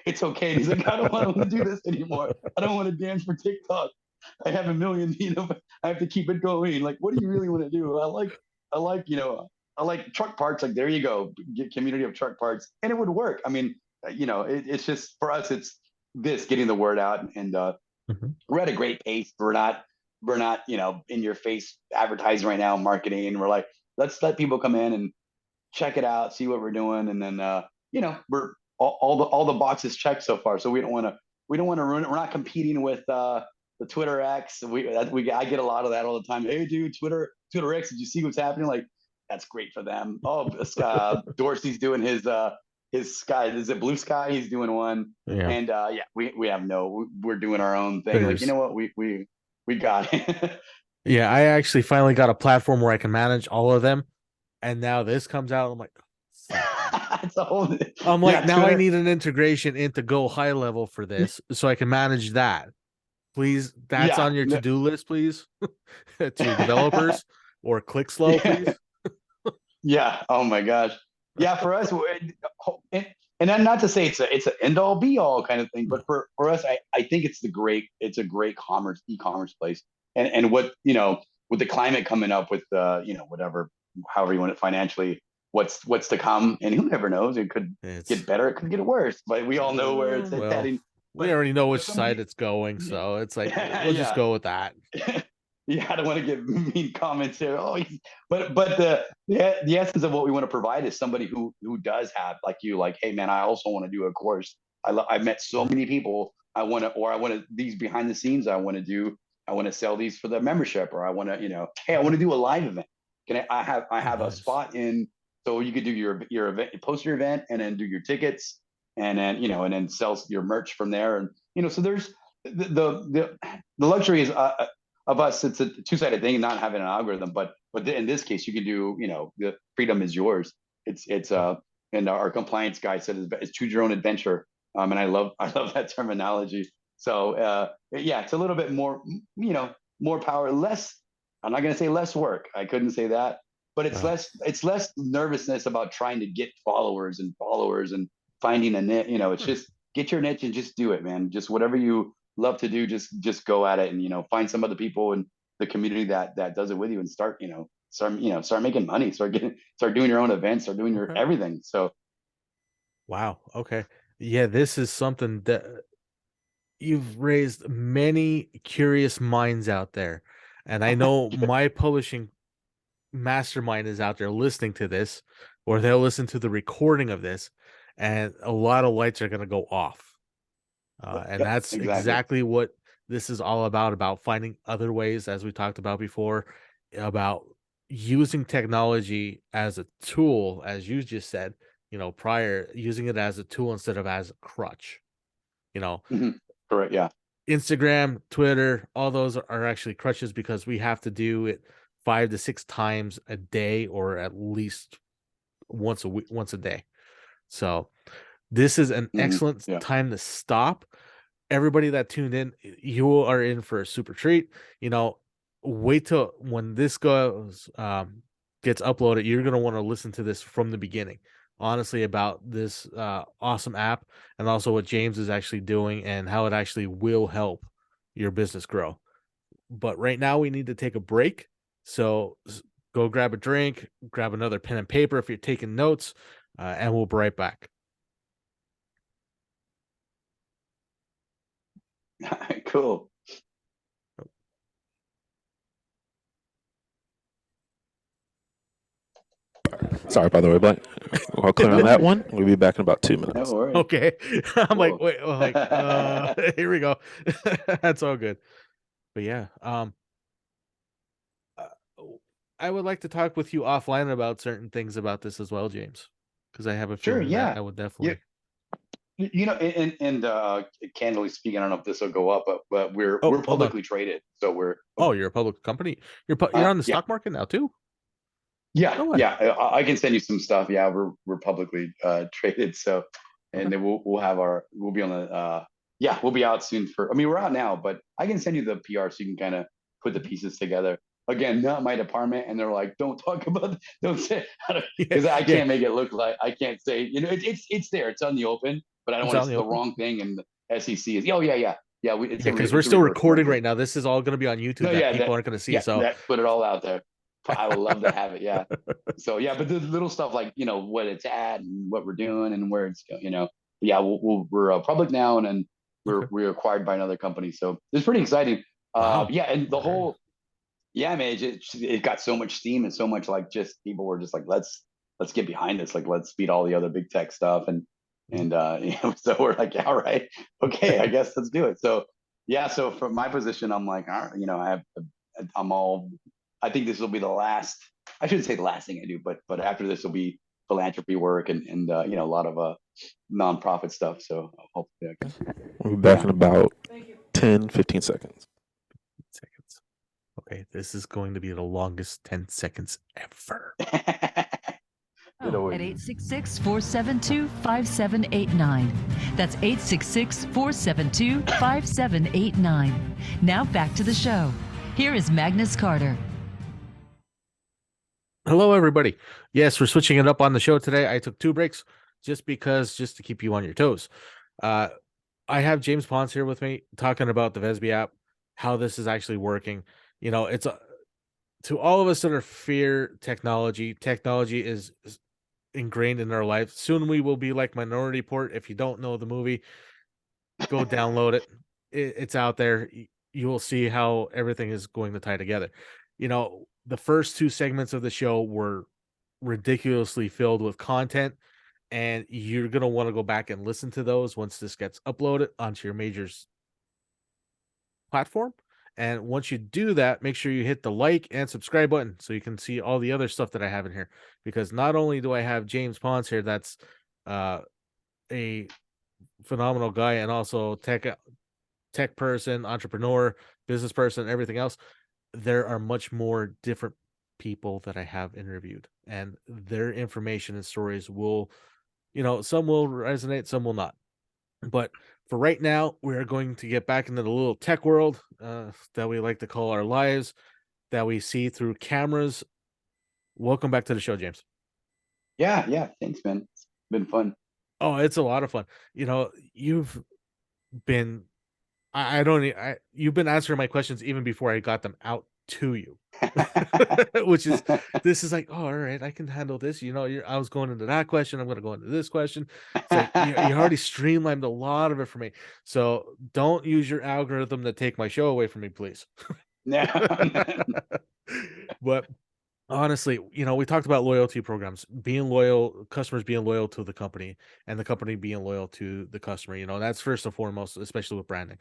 [SPEAKER 2] it's okay. And he's like, I don't want to do this anymore. I don't want to dance for TikTok. I have a million, I have to keep it going. Like, what do you really want to do? I like, I like truck parts. Like, there you go, get community of truck parts, and it would work. I mean, it's just, for us, it's this, getting the word out, and
[SPEAKER 1] Mhm.
[SPEAKER 2] we're at a great pace. We're not, in your face advertising right now, marketing. We're like, let's let people come in, and check it out, see what we're doing, and then we're all the boxes checked so far. So we don't want to ruin it. We're not competing with the Twitter X. I get a lot of that all the time. Hey, dude, Twitter X, did you see what's happening? Like, that's great for them. Oh, Dorsey's doing his sky. Is it Blue Sky? He's doing one.
[SPEAKER 1] Yeah.
[SPEAKER 2] And we're doing our own thing. Like, you
[SPEAKER 1] There's
[SPEAKER 2] know what? We got it.
[SPEAKER 1] Yeah, I actually finally got a platform where I can manage all of them. And now this comes out. I'm like,
[SPEAKER 2] It's a whole,
[SPEAKER 1] now I
[SPEAKER 2] Twitter.
[SPEAKER 1] need an integration into Go High Level for this so I can manage that. Please, that's
[SPEAKER 2] Yeah.
[SPEAKER 1] on your to-do list, please. To your developers or click slow,
[SPEAKER 2] Yeah.
[SPEAKER 1] please.
[SPEAKER 2] Yeah. Oh my gosh. Yeah. For us, and then not to say it's an end all be all kind of thing, but for us, I think it's a great e-commerce place. And what, with the climate coming up with whatever, however you want it financially, what's to come, and who never knows, it could get better, it could get worse, but we all know where it's heading.
[SPEAKER 1] We already know which
[SPEAKER 2] Somebody,
[SPEAKER 1] side it's going, so it's like we'll just
[SPEAKER 2] yeah.
[SPEAKER 1] go with that.
[SPEAKER 2] Yeah, I don't want to get mean comments here. Oh, but the essence of what we want to provide is somebody who does have, like you, like, hey man, I also want to do a course. I've met so many people. I want to these behind the scenes. I want to sell these for the membership, or I want to, hey, I want to do a live event. I have a
[SPEAKER 1] Nice.
[SPEAKER 2] spot in, so you could do your event, post your event, and then do your tickets, and then and then sell your merch from there, and so there's the luxury is of us. It's a two-sided thing, not having an algorithm, but in this case, you can do, the freedom is yours. It's and our compliance guy said it's choose your own adventure. And I love that terminology. So yeah, it's a little bit more, more power, less. I'm not going to say less work. I couldn't say that, but it's less nervousness about trying to get followers and finding a niche. It's just get your niche and just do it, man. Just whatever you love to do, just go at it, and find some other people in the community that does it with you, and start making money, start doing your own events, start doing your everything. So
[SPEAKER 1] Wow. Okay. Yeah, this is something that you've raised many curious minds out there. And I know my publishing mastermind is out there listening to this, or they'll listen to the recording of this, and a lot of lights are going to go off. And
[SPEAKER 2] yep,
[SPEAKER 1] that's
[SPEAKER 2] exactly.
[SPEAKER 1] exactly what this is all about finding other ways, as we talked about before, about using technology as a tool, as you just said, prior, using it as a tool instead of as a crutch. You know,
[SPEAKER 2] Hmm. Correct. Yeah.
[SPEAKER 1] Instagram, Twitter, all those are actually crutches because we have to do it 5 to 6 times a day, or at least once a week, once a day. So this is an
[SPEAKER 2] Hmm.
[SPEAKER 1] excellent
[SPEAKER 2] Yeah.
[SPEAKER 1] time to stop. Everybody that tuned in, you are in for a super treat. Wait till when this gets uploaded. You're gonna want to listen to this from the beginning, honestly, about this awesome app, and also what James is actually doing and how it actually will help your business grow. But right now we need to take a break. So go grab a drink, grab another pen and paper if you're taking notes, and we'll be right back.
[SPEAKER 2] Cool.
[SPEAKER 3] Sorry, by the way, Black. I'll clear on that one. We'll be back in about 2 minutes.
[SPEAKER 2] No worries.
[SPEAKER 1] Okay. I'm like,
[SPEAKER 2] Cool.
[SPEAKER 1] wait, here we go. That's all good. But yeah, uh, I would like to talk with you offline about certain things about this as well, James, because I have a
[SPEAKER 2] Sure.
[SPEAKER 1] feeling that
[SPEAKER 2] Yeah.
[SPEAKER 1] I would
[SPEAKER 2] Yeah.
[SPEAKER 1] definitely.
[SPEAKER 2] And candidly speaking, I don't know if this will go up, but we're
[SPEAKER 1] Oh, hold on.
[SPEAKER 2] publicly traded, so we're
[SPEAKER 1] Oh, you're a public company. You're on the
[SPEAKER 2] yeah.
[SPEAKER 1] stock market now too.
[SPEAKER 2] Yeah,
[SPEAKER 1] No way.
[SPEAKER 2] yeah. I can send you some stuff. Yeah, we're publicly traded, so, and
[SPEAKER 1] Okay.
[SPEAKER 2] then we'll be on the yeah, we'll be out soon for. I mean, we're out now, but I can send you the PR so you can kind of put the pieces together. Again, not my department, and they're like, don't talk about, don't say, because I
[SPEAKER 1] Yeah,
[SPEAKER 2] can't make it look like, I can't say, it's there, it's on the open, but I don't
[SPEAKER 1] it's
[SPEAKER 2] want
[SPEAKER 1] out
[SPEAKER 2] to
[SPEAKER 1] in
[SPEAKER 2] say
[SPEAKER 1] the
[SPEAKER 2] the
[SPEAKER 1] open.
[SPEAKER 2] wrong thing, and the SEC is, oh yeah.
[SPEAKER 1] Yeah, because we're still
[SPEAKER 2] reverse
[SPEAKER 1] recording
[SPEAKER 2] merger.
[SPEAKER 1] right now. This is all going to be on YouTube
[SPEAKER 2] No,
[SPEAKER 1] that
[SPEAKER 2] yeah,
[SPEAKER 1] people aren't going to see.
[SPEAKER 2] yeah,
[SPEAKER 1] So
[SPEAKER 2] that put it all out there. I would love to have it. Yeah. So yeah, but the little stuff like what it's at and what we're doing and where it's yeah, we're public now, and then
[SPEAKER 1] okay.
[SPEAKER 2] we're acquired by another company. So it's pretty exciting.
[SPEAKER 1] Wow.
[SPEAKER 2] Yeah, and the
[SPEAKER 1] Very.
[SPEAKER 2] whole, yeah, man, it got so much steam and so much, like, just people were just like, let's let's get behind this. Like, let's beat all the other big tech stuff. And so we're like, yeah, all right, okay, I guess let's do it. So yeah, so from my position, I'm like, all right, I think this will be the last. I shouldn't say the last thing I do, but after this will be philanthropy work and a lot of nonprofit stuff. So hopefully I can.
[SPEAKER 3] We'll be back in about 10, 15 seconds.
[SPEAKER 1] Seconds. Okay, this is going to be the longest 10 seconds ever.
[SPEAKER 4] At 866-472-5789. That's 866-472-5789. Now back to the show. Here is Magnus Carter.
[SPEAKER 1] Hello, everybody. Yes, we're switching it up on the show today. I took 2 breaks just to keep you on your toes. I have James Ponce here with me talking about the Vesby app, how this is actually working. It's to all of us that are fear technology. Technology is ingrained in our life. Soon we will be like Minority Report. If you don't know the movie, go download it. It's out there. You will see how everything is going to tie together. The first 2 segments of the show were ridiculously filled with content, and you're going to want to go back and listen to those once this gets uploaded onto your major platform. And once you do that, make sure you hit the like and subscribe button so you can see all the other stuff that I have in here. Because not only do I have James Ponce here, that's a phenomenal guy and also tech person, entrepreneur, business person, everything else. There are much more different people that I have interviewed, and their information and stories will, some will resonate, some will not. But for right now, we are going to get back into the little tech world that we like to call our lives, that we see through cameras. Welcome back to the show, James.
[SPEAKER 2] Yeah. Thanks, man. It's been fun.
[SPEAKER 1] Oh, it's a lot of fun. You've been, you've been answering my questions even before I got them out to you, which is, this is like, oh, all right, I can handle this. I was going into that question. I'm going to go into this question. It's like, you already streamlined a lot of it for me. So don't use your algorithm to take my show away from me, please.
[SPEAKER 2] No.
[SPEAKER 1] But honestly, we talked about loyalty programs, being loyal, customers being loyal to the company and the company being loyal to the customer. That's first and foremost, especially with branding.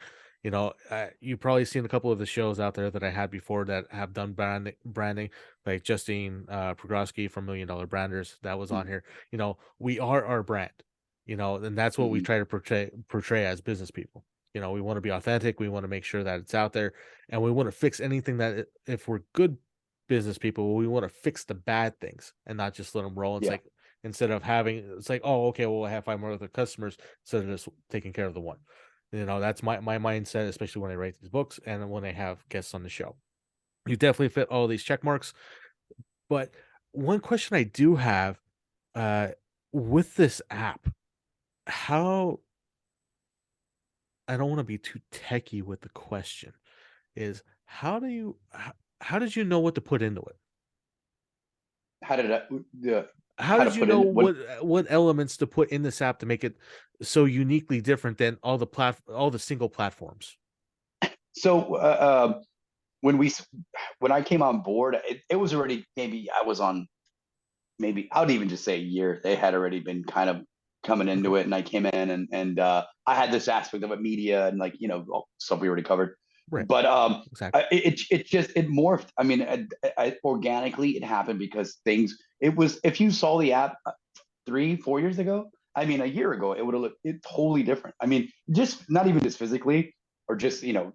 [SPEAKER 1] You've probably seen a couple of the shows out there that I had before that have done branding, like Justine Progroski from $1 Million Branders that was on here. We are our brand, and that's what we try to portray as business people. We want to be authentic. We want to make sure that it's out there, and we want to fix anything that, if we're good business people, we want to fix the bad things and not just let them roll. It's like, instead of it's like, oh, okay, well, I have 5 more other customers instead of just taking care of the one. That's my mindset, especially when I write these books and when I have guests on the show. You definitely fit all these check marks. But one question I do have with this app, I don't want to be too techie with the question, is how did you know what to put into it? How did you know what elements to put in this app to make it so uniquely different than all the single platforms?
[SPEAKER 2] So when I came on board, it was already, maybe I was on, maybe I would even just say a year. They had already been kind of coming into it, and I came in and I had this aspect of it, media and stuff we already covered.
[SPEAKER 1] Right.
[SPEAKER 2] But
[SPEAKER 1] exactly.
[SPEAKER 2] it morphed. I mean, organically it happened because if you saw the app 3-4 years ago, I mean, a year ago, it would have looked totally different. I mean, just not even just physically or just, to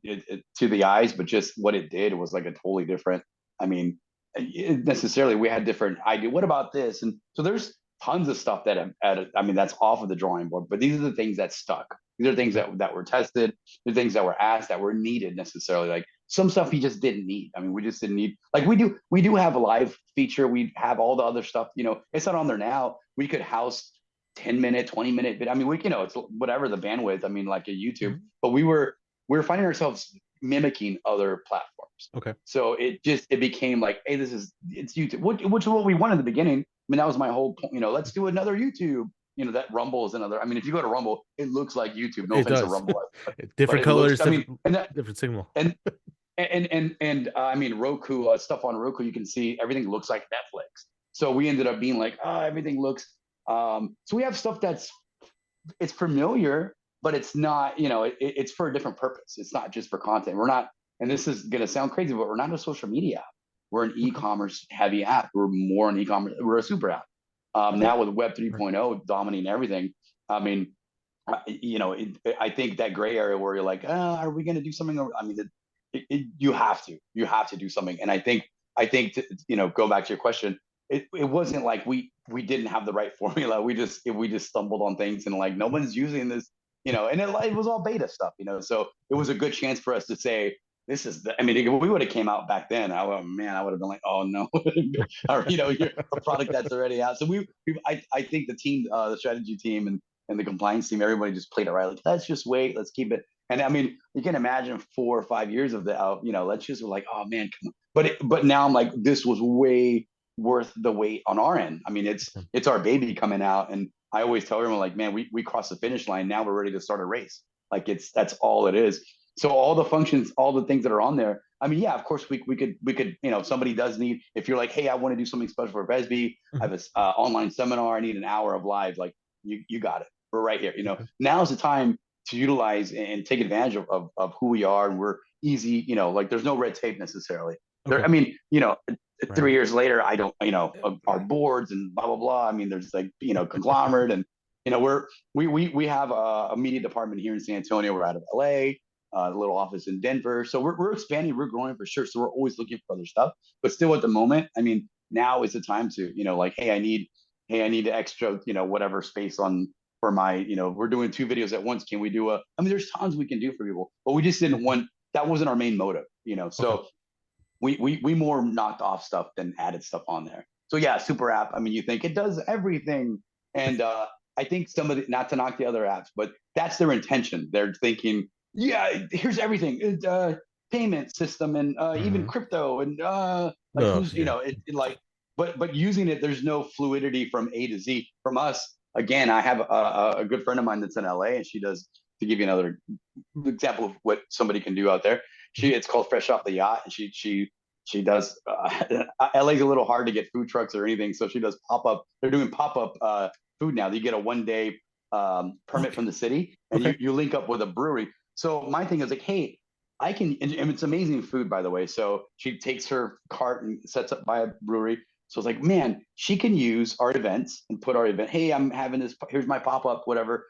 [SPEAKER 2] the eyes, but just what it did was like a totally different. I mean, necessarily we had different idea. What about this? And so there's tons of stuff that that's off of the drawing board, but these are the things that stuck. These are things that were tested, the things that were asked, that were needed necessarily. Like some stuff he just didn't need. I mean, we just didn't need, like we do have a live feature. We have all the other stuff, it's not on there now. We could house 10-minute, 20-minute, but I mean, it's whatever the bandwidth, I mean, like a YouTube, but we were finding ourselves mimicking other platforms.
[SPEAKER 1] Okay. So
[SPEAKER 2] it became like, hey, it's YouTube, which is what we wanted in the beginning. I mean, that was my whole point, let's do another YouTube. That Rumble is another. I mean, if you go to Rumble, it looks like YouTube. No offense to Rumble,
[SPEAKER 1] different colors. Different signal.
[SPEAKER 2] And I mean, Roku stuff on Roku, you can see everything looks like Netflix. So we ended up being like, oh, everything looks. So we have stuff it's familiar, but it's not, it's for a different purpose. It's not just for content. We're not, and this is going to sound crazy, but we're not a social media app. We're an e-commerce heavy app. We're more an e-commerce. We're a super app. Now with Web 3.0 dominating everything. I mean, I think that gray area where you're like, are we going to do something? I mean, you have to do something. And I think to, go back to your question, it wasn't like we didn't have the right formula. We just stumbled on things and like no one's using this, and it was all beta stuff, So it was a good chance for us to say, this is I mean, if we would have came out back then, I would have been like, oh no, or you're a product that's already out. So I think the team, the strategy team and the compliance team, everybody just played it right. Like, let's just wait, let's keep it. And I mean, you can imagine 4 or 5 years of the let's just like, oh man, come on. But now I'm like, this was way worth the wait on our end. I mean, it's our baby coming out, and I always tell everyone like, man, we crossed the finish line. Now we're ready to start a race. Like that's all it is. So all the functions, all the things that are on there. I mean, yeah, of course we could, if somebody does need, if you're like, hey, I want to do something special for VESB, I have an online seminar, I need an hour of live, like you got it. We're right here. Now's the time to utilize and take advantage of who we are, and we're easy. Like there's no red tape necessarily.
[SPEAKER 1] Okay.
[SPEAKER 2] I mean, 3 years later, I don't, our boards and blah blah blah. I mean, there's like conglomerate, and we have a media department here in San Antonio. We're out of LA. A little office in Denver. So we're expanding, we're growing for sure. So we're always looking for other stuff, but still at the moment, I mean, now is the time to, like, hey, I need the extra, whatever space for my, we're doing 2 videos at once. Can we do I mean, there's tons we can do for people, but we just didn't want, that wasn't our main motive, so we more knocked off stuff than added stuff on there. So yeah, super app. I mean, you think it does everything. And I think not to knock the other apps, but that's their intention. They're thinking, yeah, here's everything, payment system and even crypto and but using it, there's no fluidity from A to Z. From us, again, I have a good friend of mine that's in LA, and she does, to give you another example of what somebody can do out there. It's called Fresh Off the Yacht, and she does. LA's a little hard to get food trucks or anything, so she does pop up. They're doing pop up food now. You get a 1-day permit from the city, and you link up with a brewery. So my thing is like, hey, I can, and it's amazing food, by the way. So she takes her cart and sets up by a brewery. So it's like, man, she can use our events and put our event. Hey, I'm having this. Here's my pop up, whatever.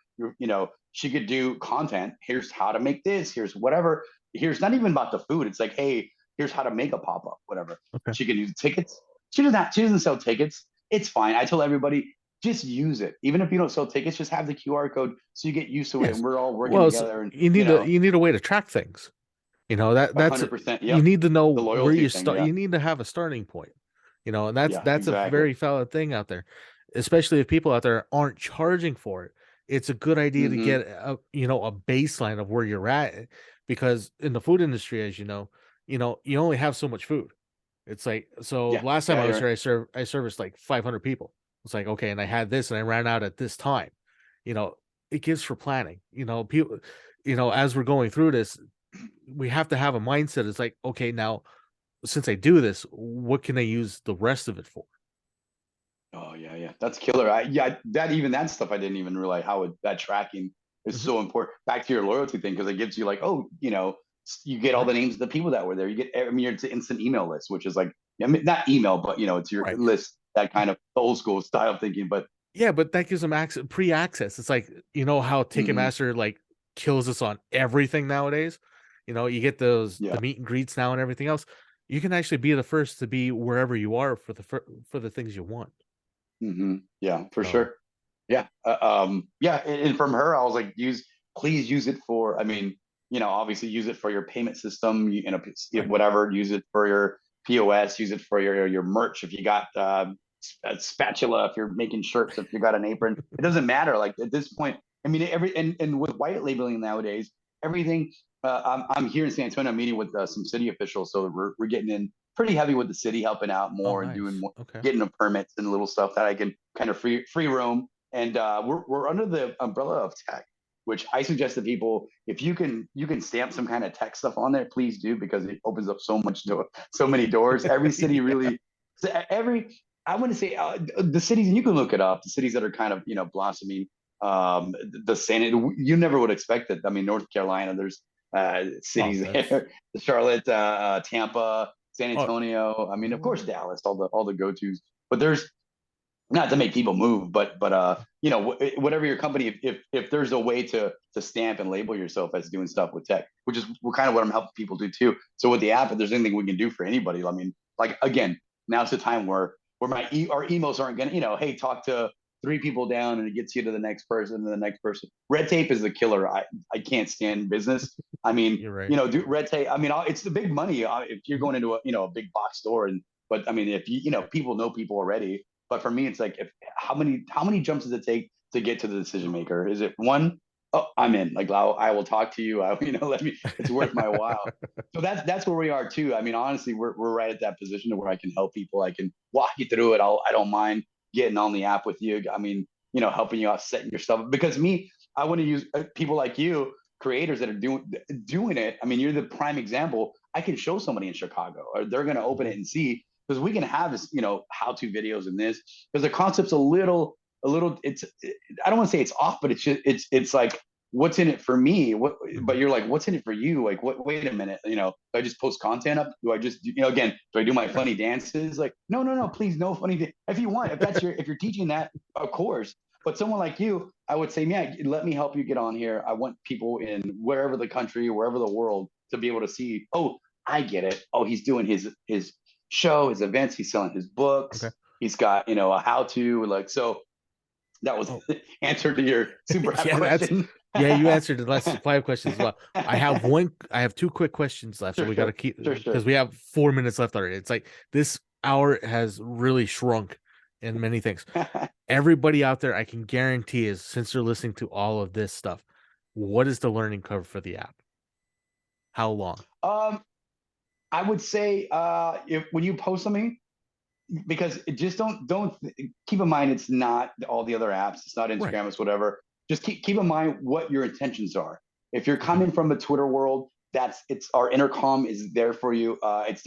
[SPEAKER 2] She could do content. Here's how to make this. Here's whatever. Here's not even about the food. It's like, hey, here's how to make a pop up, whatever.
[SPEAKER 1] Okay.
[SPEAKER 2] She can use tickets. She doesn't sell tickets. It's fine. I tell everybody, just use it. Even if you don't sell tickets, just have the QR code so you get used to it, and we're all working together. And
[SPEAKER 1] you need a way to track things. That's
[SPEAKER 2] 100%.
[SPEAKER 1] You need to know where you
[SPEAKER 2] thing,
[SPEAKER 1] start.
[SPEAKER 2] yeah.
[SPEAKER 1] You need to have a starting point. And that's
[SPEAKER 2] exactly.
[SPEAKER 1] a very valid thing out there, especially if people out there aren't charging for it. It's a good idea to get a baseline of where you're at, because in the food industry, as you only have so much food. It's like, so last time I was here, I serviced like 500 people. It's like, okay, and I had this and I ran out at this time. It gives for planning. People, as we're going through this, we have to have a mindset. It's like, okay, now since I do this, what can I use the rest of it for?
[SPEAKER 2] Oh yeah, that's killer. That stuff I didn't even realize how that tracking is so important. Back to your loyalty thing, because it gives you like, you get all the names of the people that were there. You get, it's an instant email list, which is like, I mean, not email, but it's your list. That kind of old school style thinking, but
[SPEAKER 1] that gives them pre-access. It's like, how Ticketmaster like kills us on everything nowadays. You get those the meet and greets now and everything else. You can actually be the first to be wherever you are for the things you want.
[SPEAKER 2] Yeah, for sure. Yeah. And from her, I was like, please use it for, I mean, obviously use it for your payment system, whatever, use it for your POS, use it for your merch. If you got a spatula, if you're making shirts, if you got an apron, it doesn't matter. Like at this point, I mean, and with white labeling nowadays, everything, I'm here in San Antonio meeting with some city officials. So we're getting in pretty heavy with the city, helping out more and doing more, getting the permits and little stuff that I can kind of free roam. And we're under the umbrella of tech, which I suggest to people, if you can stamp some kind of tech stuff on there, please do, because it opens up so many doors. Every city really, I wouldn't say the cities, and you can look it up. The cities that are kind of blossoming. The you never would expect it. I mean, North Carolina, there's
[SPEAKER 1] Oh,
[SPEAKER 2] cities
[SPEAKER 1] that's
[SPEAKER 2] there, Charlotte, Tampa, San
[SPEAKER 1] oh,
[SPEAKER 2] Antonio. I mean, of course, Dallas, all the go tos. But there's not to make people move, but whatever your company, if there's a way to stamp and label yourself as doing stuff with tech, which is kind of what I'm helping people do too. So with the app, if there's anything we can do for anybody, I mean, like again, now's the time where our emails aren't gonna, hey, talk to three people down and it gets you to the next person and the next person. Red tape is the killer. I can't stand business. I mean,
[SPEAKER 1] you're right.
[SPEAKER 2] do red tape. I mean, it's the big money if you're going into a big box store, but I mean, if people know people already. But for me, it's like, how many jumps does it take to get to the decision maker? Is it one? Oh, I'm in. Like, I will talk to you. Let me. It's worth my while. So that's where we are too. I mean, honestly, we're right at that position where I can help people. I can walk you through it. I don't mind getting on the app with you. I mean, helping you out, setting your stuff. Because I want to use people like you, creators that are doing it. I mean, you're the prime example. I can show somebody in Chicago, or they're going to open it and see, because we can have this, how-to videos in this, because the concept's a little, it's, I don't want to say it's off, but it's like, what's in it for me? But you're like, what's in it for you? Like, wait a minute, do I just post content up? Do I just, again, do I do my funny dances? Like, no, please, no funny. If you want, if you're teaching that, of course. But someone like you, I would say, yeah, let me help you get on here. I want people in wherever the country, wherever the world, to be able to see, oh, I get it. Oh, he's doing his show, his events, he's selling his books,
[SPEAKER 1] Okay.
[SPEAKER 2] he's got a how-to, like, so that was the answer to your super app question.
[SPEAKER 1] Yeah, you answered the last 5 questions as well. I have 2 quick questions left, so we got to keep, because we have 4 minutes left already. It's like this hour has really shrunk in many things. Everybody out there, I can guarantee, is, since they're listening to all of this stuff, what is the learning curve for the app? How long?
[SPEAKER 2] I would say when you post something, because just don't keep in mind, it's not all the other apps, it's not Instagram, it's whatever. Just keep in mind what your intentions are. If you're coming from the Twitter world, it's our intercom is there for you. It's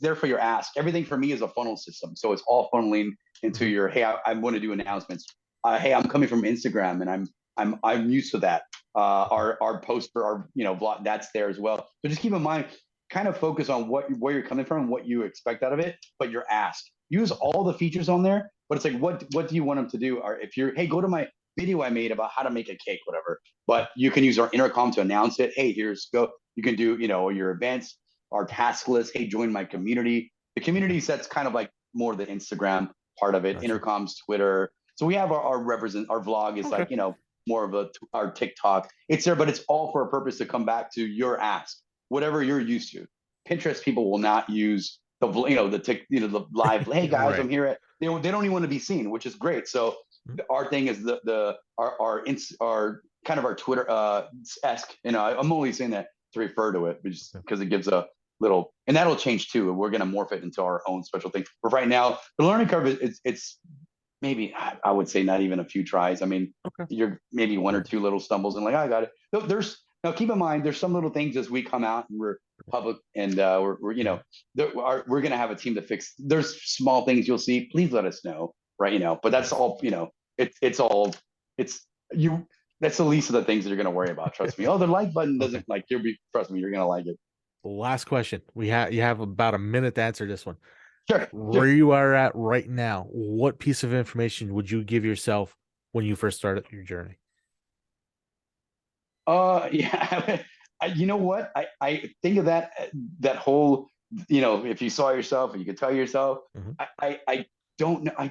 [SPEAKER 2] there for your ask. Everything for me is a funnel system, so it's all funneling into your, hey, I want to do announcements. Hey, I'm coming from Instagram, and I'm used to that. Our poster, our blog, that's there as well. So just keep in mind, kind of focus on where you're coming from, what you expect out of it, but your ask. Use all the features on there, but it's like, what do you want them to do? Or if you're, hey, go to my video I made about how to make a cake, whatever. But you can use our intercom to announce it. Hey, go. You can do, your events, our task list. Hey, join my community. The community set's kind of like more the Instagram part of it. Gotcha. Intercom's Twitter. So we have our vlog is like, more of our TikTok. It's there, but it's all for a purpose to come back to your ask, whatever you're used to. Pinterest people will not use the live. Hey guys, I'm here. They don't even want to be seen, which is great. So our thing is our kind of our Twitter esque. I'm only saying that to refer to it, because it gives a little, and that'll change too. We're going to morph it into our own special thing. But right now, the learning curve it's maybe, I would say, not even a few tries. I mean, you're maybe 1 or 2 little stumbles and like, I got it. Now, keep in mind, there's some little things as we come out and we're public, and we're going to have a team to fix. There's small things you'll see. Please let us know, right? But that's all. That's the least of the things that you're going to worry about. Trust me. Oh, the like button doesn't trust me, you're going to like it.
[SPEAKER 1] Last question. You have about a minute to answer this one.
[SPEAKER 2] Sure.
[SPEAKER 1] Where you are at right now, what piece of information would you give yourself when you first started your journey?
[SPEAKER 2] Yeah. You know what? I think of that whole, if you saw yourself and you could tell yourself, I don't know.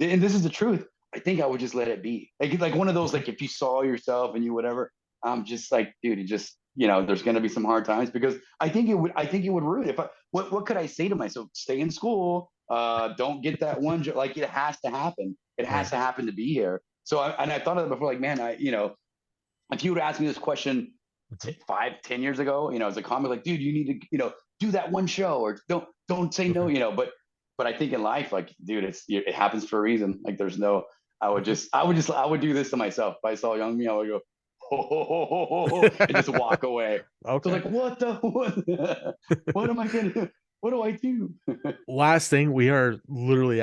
[SPEAKER 2] And this is the truth. I think I would just let it be. Like one of those, like, if you saw yourself and you whatever, I'm just like, dude, you just, there's going to be some hard times, because I think it would ruin it. What could I say to myself? Stay in school. Don't get that one job. Like, it has to happen. It has to happen to be here. So I thought of it before, like, man, if you would ask me this question 5-10 years ago, as a comic, like, dude, you need to, do that one show, or don't say no, but I think in life, like, dude, it happens for a reason. Like, there's no, I would do this to myself. If I saw young me, I would go, and just walk away. Okay. So like, what am I gonna do? What do I do?
[SPEAKER 1] Last thing, we are literally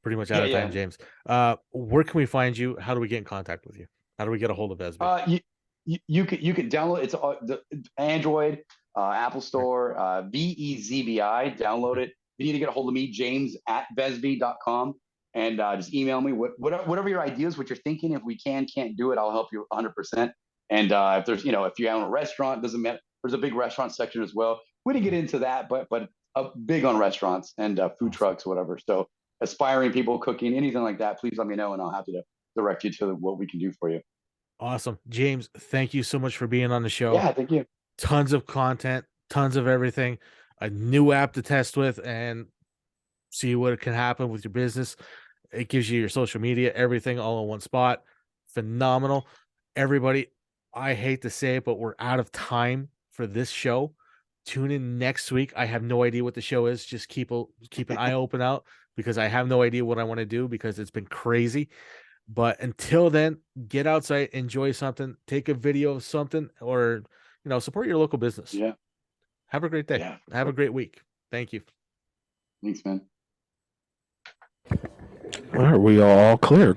[SPEAKER 1] pretty much out
[SPEAKER 2] Yeah,
[SPEAKER 1] of time,
[SPEAKER 2] yeah.
[SPEAKER 1] James. Where can we find you? How do we get in contact with you? How do we get a hold of Vesby?
[SPEAKER 2] You can download it's the Android, Apple
[SPEAKER 1] Right.
[SPEAKER 2] Store, VEZBI. Download it. If you need to get a hold of me, James at vesby.com, and just email me whatever your ideas, what you're thinking. If we can't do it, I'll help you 100%. And if there's if you own a restaurant, doesn't matter. There's a big restaurant section as well. We didn't get into that, but big on restaurants and food
[SPEAKER 1] Awesome.
[SPEAKER 2] trucks, whatever. So aspiring people, cooking, anything like that, please let me know, and I'll happy to direct you to what we can do for you.
[SPEAKER 1] Awesome. James, thank you so much for being on the show.
[SPEAKER 2] Yeah, thank you.
[SPEAKER 1] Tons of content, tons of everything, a new app to test with and see what can happen with your business. It gives you your social media, everything all in one spot. Phenomenal. Everybody, I hate to say it, but we're out of time for this show. Tune in next week. I have no idea what the show is. Just keep an eye open out because I have no idea what I want to do because it's been crazy. But until then, get outside, enjoy something, take a video of something, or support your local business.
[SPEAKER 2] Yeah,
[SPEAKER 1] Have a great day.
[SPEAKER 2] yeah.
[SPEAKER 1] Have a great week. Thank you.
[SPEAKER 2] Thanks, man.
[SPEAKER 3] All right, we all clear.